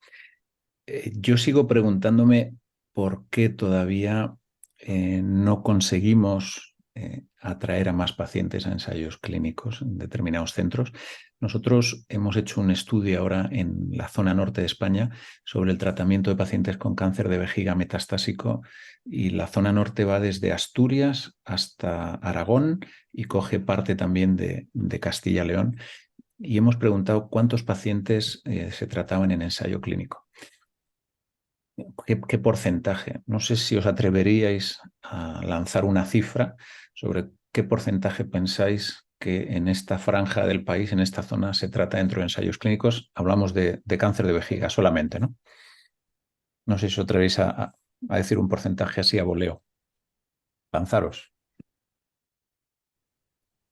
Yo sigo preguntándome por qué todavía no conseguimos atraer a más pacientes a ensayos clínicos en determinados centros. Nosotros hemos hecho un estudio ahora en la zona norte de España sobre el tratamiento de pacientes con cáncer de vejiga metastásico, y la zona norte va desde Asturias hasta Aragón y coge parte también de Castilla y León. Y hemos preguntado cuántos pacientes se trataban en ensayo clínico. ¿Qué porcentaje? No sé si os atreveríais a lanzar una cifra sobre qué porcentaje pensáis que en esta franja del país, en esta zona, se trata dentro de ensayos clínicos. Hablamos de cáncer de vejiga solamente, ¿no? No sé si os atrevéis a decir un porcentaje así a voleo. Lanzaros.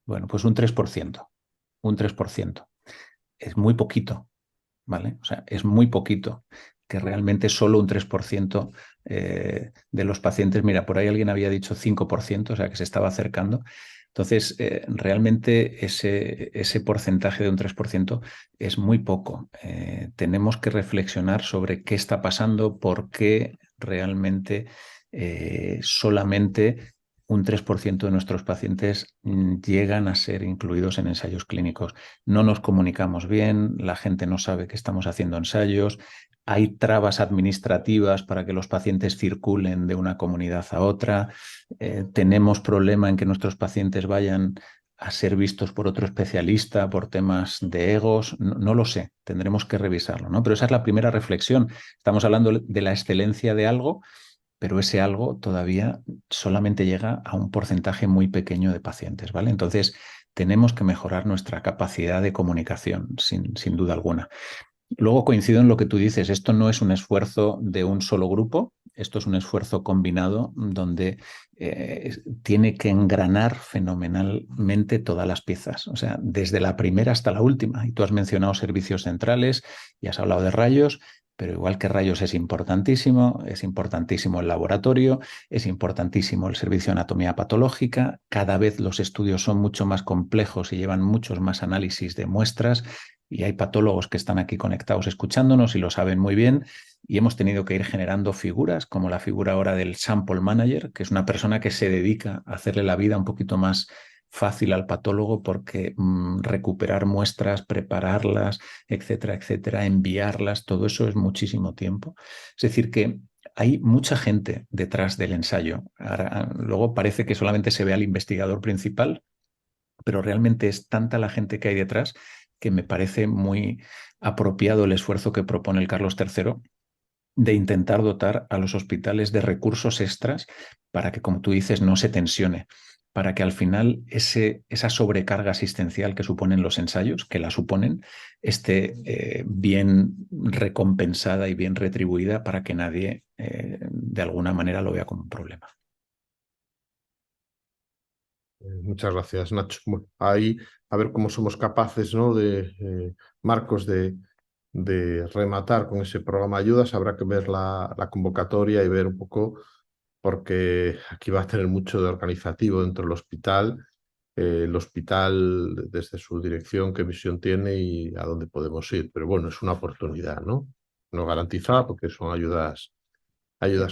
Bueno, pues un 3%. Un 3%. Es muy poquito, ¿vale? O sea, es muy poquito, que realmente solo un 3% de los pacientes, mira, por ahí alguien había dicho 5%, o sea, que se estaba acercando. Entonces, realmente ese porcentaje de un 3% es muy poco. Tenemos que reflexionar sobre qué está pasando, por qué realmente solamente un 3% de nuestros pacientes llegan a ser incluidos en ensayos clínicos. No nos comunicamos bien, la gente no sabe que estamos haciendo ensayos, hay trabas administrativas para que los pacientes circulen de una comunidad a otra, tenemos problema en que nuestros pacientes vayan a ser vistos por otro especialista por temas de egos, no lo sé, tendremos que revisarlo, ¿no? Pero esa es la primera reflexión. Estamos hablando de la excelencia de algo, pero ese algo todavía solamente llega a un porcentaje muy pequeño de pacientes, ¿vale? Entonces, tenemos que mejorar nuestra capacidad de comunicación, sin duda alguna. Luego coincido en lo que tú dices, esto no es un esfuerzo de un solo grupo, esto es un esfuerzo combinado donde tiene que engranar fenomenalmente todas las piezas, o sea, desde la primera hasta la última. Y tú has mencionado servicios centrales y has hablado de rayos, pero igual que rayos es importantísimo el laboratorio, es importantísimo el servicio de anatomía patológica, cada vez los estudios son mucho más complejos y llevan muchos más análisis de muestras, y hay patólogos que están aquí conectados escuchándonos y lo saben muy bien, y hemos tenido que ir generando figuras, como la figura ahora del Sample Manager, que es una persona que se dedica a hacerle la vida un poquito más fácil al patólogo, porque recuperar muestras, prepararlas, etcétera, etcétera, enviarlas, todo eso es muchísimo tiempo. Es decir, que hay mucha gente detrás del ensayo. Ahora, luego parece que solamente se ve al investigador principal, pero realmente es tanta la gente que hay detrás que me parece muy apropiado el esfuerzo que propone el Carlos III de intentar dotar a los hospitales de recursos extras para que, como tú dices, no se tensione, para que al final esa sobrecarga asistencial que suponen los ensayos, que la suponen, esté bien recompensada y bien retribuida, para que nadie de alguna manera lo vea como un problema. Muchas gracias, Nacho. Bueno, ahí a ver cómo somos capaces, ¿no?, Marcos, de rematar con ese programa de ayudas. Habrá que ver la convocatoria y ver un poco, porque aquí va a tener mucho de organizativo dentro del hospital. El hospital, desde su dirección, qué visión tiene y a dónde podemos ir. Pero bueno, es una oportunidad, ¿no? No garantizada, porque son ayudas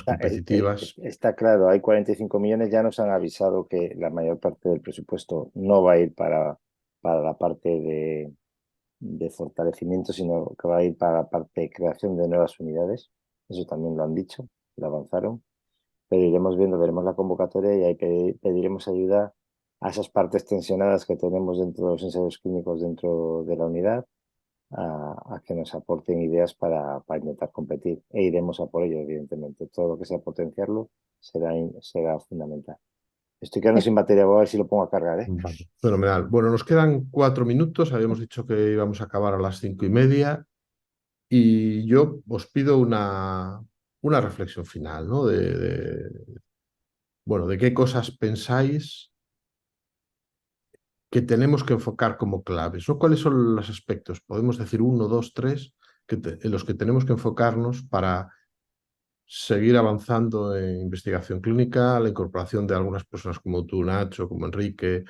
competitivas. Está claro, hay 45 millones, ya nos han avisado que la mayor parte del presupuesto no va a ir para la parte de fortalecimiento, sino que va a ir para la parte de creación de nuevas unidades. Eso también lo han dicho, lo avanzaron. Pero iremos viendo, veremos la convocatoria y ahí pediremos ayuda a esas partes tensionadas que tenemos dentro de los ensayos clínicos dentro de la unidad, a que nos aporten ideas para intentar competir, e iremos a por ello, evidentemente. Todo lo que sea potenciarlo será fundamental. Estoy quedando sin batería, voy a ver si lo pongo a cargar, ¿eh? Vale, fenomenal. Bueno, nos quedan 4 minutos. Habíamos dicho que íbamos a acabar a las 5:30 y yo os pido una reflexión final, ¿no? Bueno, de qué cosas pensáis que tenemos que enfocar como claves, ¿no? ¿Cuáles son los aspectos? Podemos decir 1, 2, 3 en los que tenemos que enfocarnos para seguir avanzando en investigación clínica, la incorporación de algunas personas como tú, Nacho, como Enrique.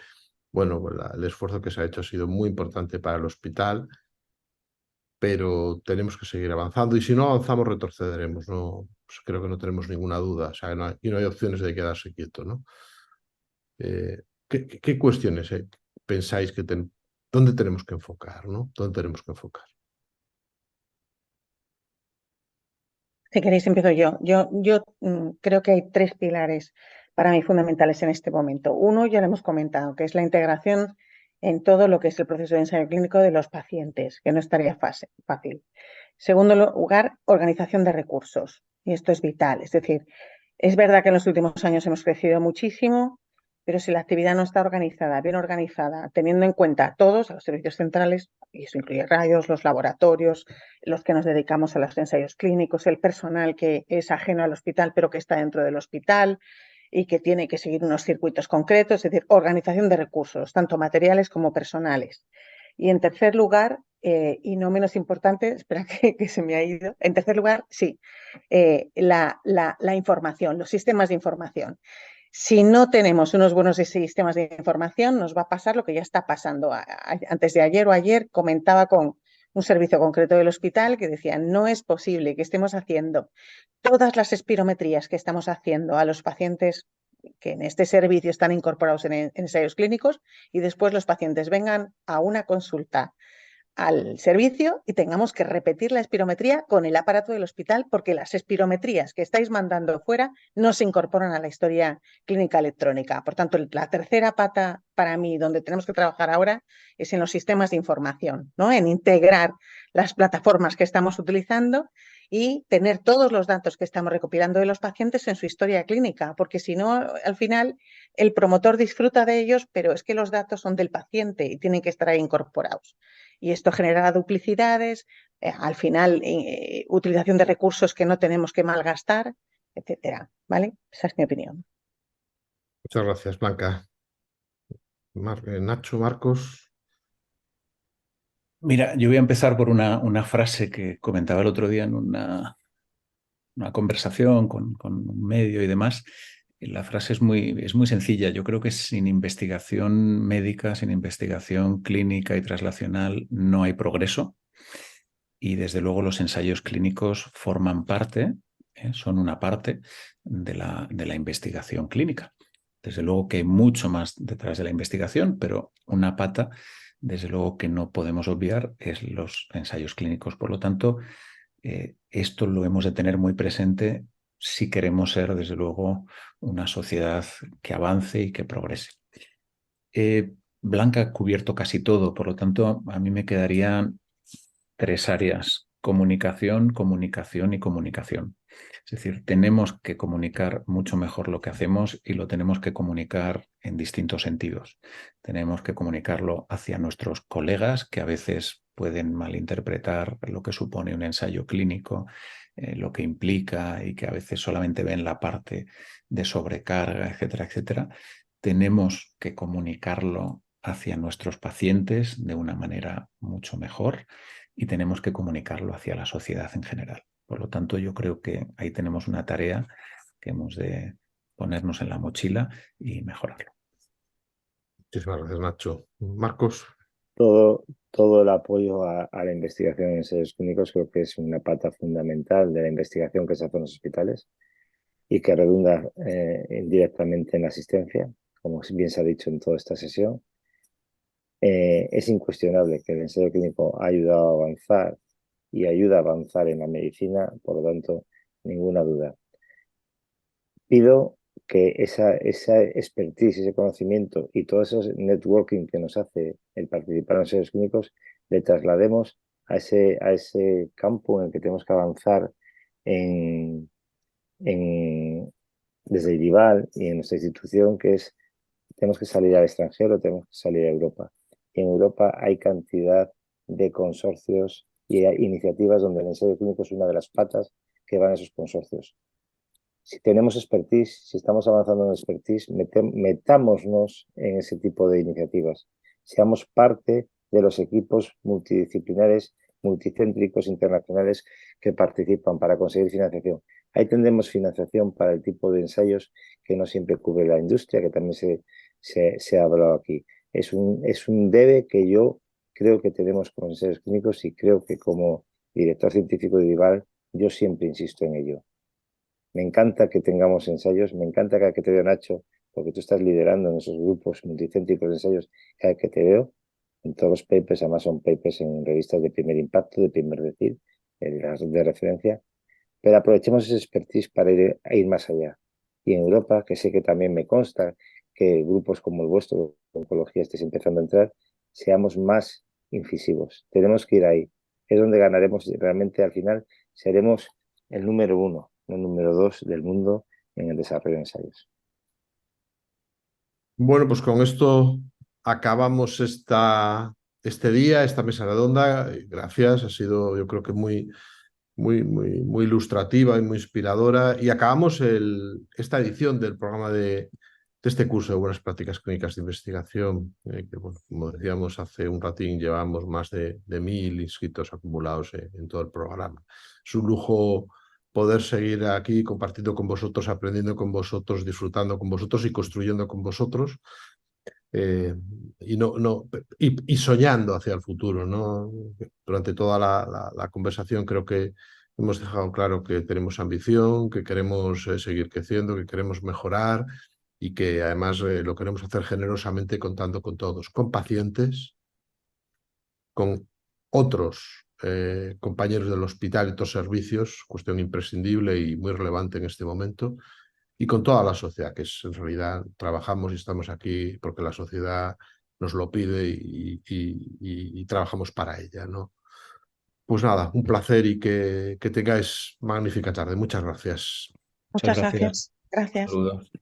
Bueno, pues el esfuerzo que se ha hecho ha sido muy importante para el hospital, pero tenemos que seguir avanzando y si no avanzamos retrocederemos, ¿no? Pues creo que no tenemos ninguna duda, o sea, y no hay opciones de quedarse quieto, ¿no? ¿Qué cuestiones pensáis que dónde tenemos que enfocar, ¿no? ¿Dónde tenemos que enfocar? Si queréis, empiezo yo. Yo creo que hay 3 pilares para mí fundamentales en este momento. Uno, ya lo hemos comentado, que es la integración en todo lo que es el proceso de ensayo clínico de los pacientes, que no es tarea fácil. Segundo lugar, organización de recursos. Y esto es vital. Es decir, es verdad que en los últimos años hemos crecido muchísimo, pero si la actividad no está organizada, bien organizada, teniendo en cuenta a todos, a los servicios centrales, y eso incluye radios, los laboratorios, los que nos dedicamos a los ensayos clínicos, el personal que es ajeno al hospital, pero que está dentro del hospital y que tiene que seguir unos circuitos concretos, es decir, organización de recursos, tanto materiales como personales. Y en tercer lugar, y no menos importante, espera que se me ha ido, en tercer lugar, sí, la información, los sistemas de información. Si no tenemos unos buenos sistemas de información, nos va a pasar lo que ya está pasando. Antes de ayer o ayer comentaba con un servicio concreto del hospital que decía, no es posible que estemos haciendo todas las espirometrías que estamos haciendo a los pacientes que en este servicio están incorporados en ensayos clínicos y después los pacientes vengan a una consulta al servicio y tengamos que repetir la espirometría con el aparato del hospital porque las espirometrías que estáis mandando fuera no se incorporan a la historia clínica electrónica. Por tanto, la tercera pata para mí donde tenemos que trabajar ahora es en los sistemas de información, ¿no? En integrar las plataformas que estamos utilizando y tener todos los datos que estamos recopilando de los pacientes en su historia clínica, porque si no, al final el promotor disfruta de ellos, pero es que los datos son del paciente y tienen que estar ahí incorporados. Y esto genera duplicidades, al final utilización de recursos que no tenemos que malgastar, etcétera, ¿vale? Esa es mi opinión. Muchas gracias, Blanca. Nacho, Marcos. Mira, yo voy a empezar por una frase que comentaba el otro día en una conversación con un medio y demás. La frase es muy sencilla. Yo creo que sin investigación médica, sin investigación clínica y translacional, no hay progreso. Y desde luego los ensayos clínicos forman parte, son una parte de la investigación clínica. Desde luego que hay mucho más detrás de la investigación, pero una pata, desde luego que no podemos obviar, es los ensayos clínicos. Por lo tanto, esto lo hemos de tener muy presente si queremos ser, desde luego, una sociedad que avance y que progrese. Blanca ha cubierto casi todo, por lo tanto, a mí me quedarían 3 áreas: comunicación, comunicación y comunicación. Es decir, tenemos que comunicar mucho mejor lo que hacemos y lo tenemos que comunicar en distintos sentidos. Tenemos que comunicarlo hacia nuestros colegas, que a veces pueden malinterpretar lo que supone un ensayo clínico, lo que implica y que a veces solamente ven la parte de sobrecarga, etcétera, etcétera. Tenemos que comunicarlo hacia nuestros pacientes de una manera mucho mejor y tenemos que comunicarlo hacia la sociedad en general. Por lo tanto, yo creo que ahí tenemos una tarea que hemos de ponernos en la mochila y mejorarlo. Muchísimas gracias, Nacho. Marcos. Todo el apoyo a la investigación en ensayos clínicos creo que es una pata fundamental de la investigación que se hace en los hospitales y que redunda indirectamente en la asistencia, como bien se ha dicho en toda esta sesión. Es incuestionable que el ensayo clínico ha ayudado a avanzar y ayuda a avanzar en la medicina, por lo tanto, ninguna duda. Pido que esa expertise, ese conocimiento y todo ese networking que nos hace el participar en ensayos clínicos, le traslademos a ese campo en el que tenemos que avanzar desde el IVAL y en nuestra institución, que es, tenemos que salir al extranjero, tenemos que salir a Europa. Y en Europa hay cantidad de consorcios y iniciativas donde el ensayo clínico es una de las patas que van a esos consorcios. Si tenemos expertise, si estamos avanzando en expertise, metámonos en ese tipo de iniciativas. Seamos parte de los equipos multidisciplinares multicéntricos internacionales que participan para conseguir financiación. Ahí tendremos financiación para el tipo de ensayos que no siempre cubre la industria, que también se ha hablado aquí. Es un debe que yo creo que tenemos con los ensayos clínicos y creo que como director científico de IDIVAL yo siempre insisto en ello. Me encanta que tengamos ensayos, me encanta cada que te veo, Nacho, porque tú estás liderando en esos grupos multicéntricos de ensayos cada que te veo. En todos los papers, además son papers en revistas de primer impacto, de primer decir, de referencia, pero aprovechemos ese expertise para ir más allá. Y en Europa, que sé que también me consta que grupos como el vuestro, de oncología, estéis empezando a entrar, seamos más incisivos. Tenemos que ir ahí. Es donde ganaremos realmente al final, seremos el número 1, no el número 2 del mundo en el desarrollo de ensayos. Bueno, pues con esto acabamos este día, esta mesa redonda. Gracias, ha sido yo creo que muy ilustrativa y muy inspiradora. Y acabamos esta edición del programa de este curso de Buenas Prácticas Clínicas de Investigación, que bueno, como decíamos hace un ratín, llevamos más de 1000 inscritos acumulados en todo el programa. Es un lujo poder seguir aquí compartiendo con vosotros, aprendiendo con vosotros, disfrutando con vosotros y construyendo con vosotros. Y soñando hacia el futuro, ¿no? Durante toda la conversación creo que hemos dejado claro que tenemos ambición, que queremos seguir creciendo, que queremos mejorar y que además lo queremos hacer generosamente contando con todos, con pacientes, con otros compañeros del hospital y otros servicios, cuestión imprescindible y muy relevante en este momento, y con toda la sociedad, que es en realidad trabajamos y estamos aquí porque la sociedad nos lo pide y trabajamos para ella, ¿no? Pues nada, un placer y que tengáis magnífica tarde. Muchas gracias. Muchas gracias. Gracias. Saludos.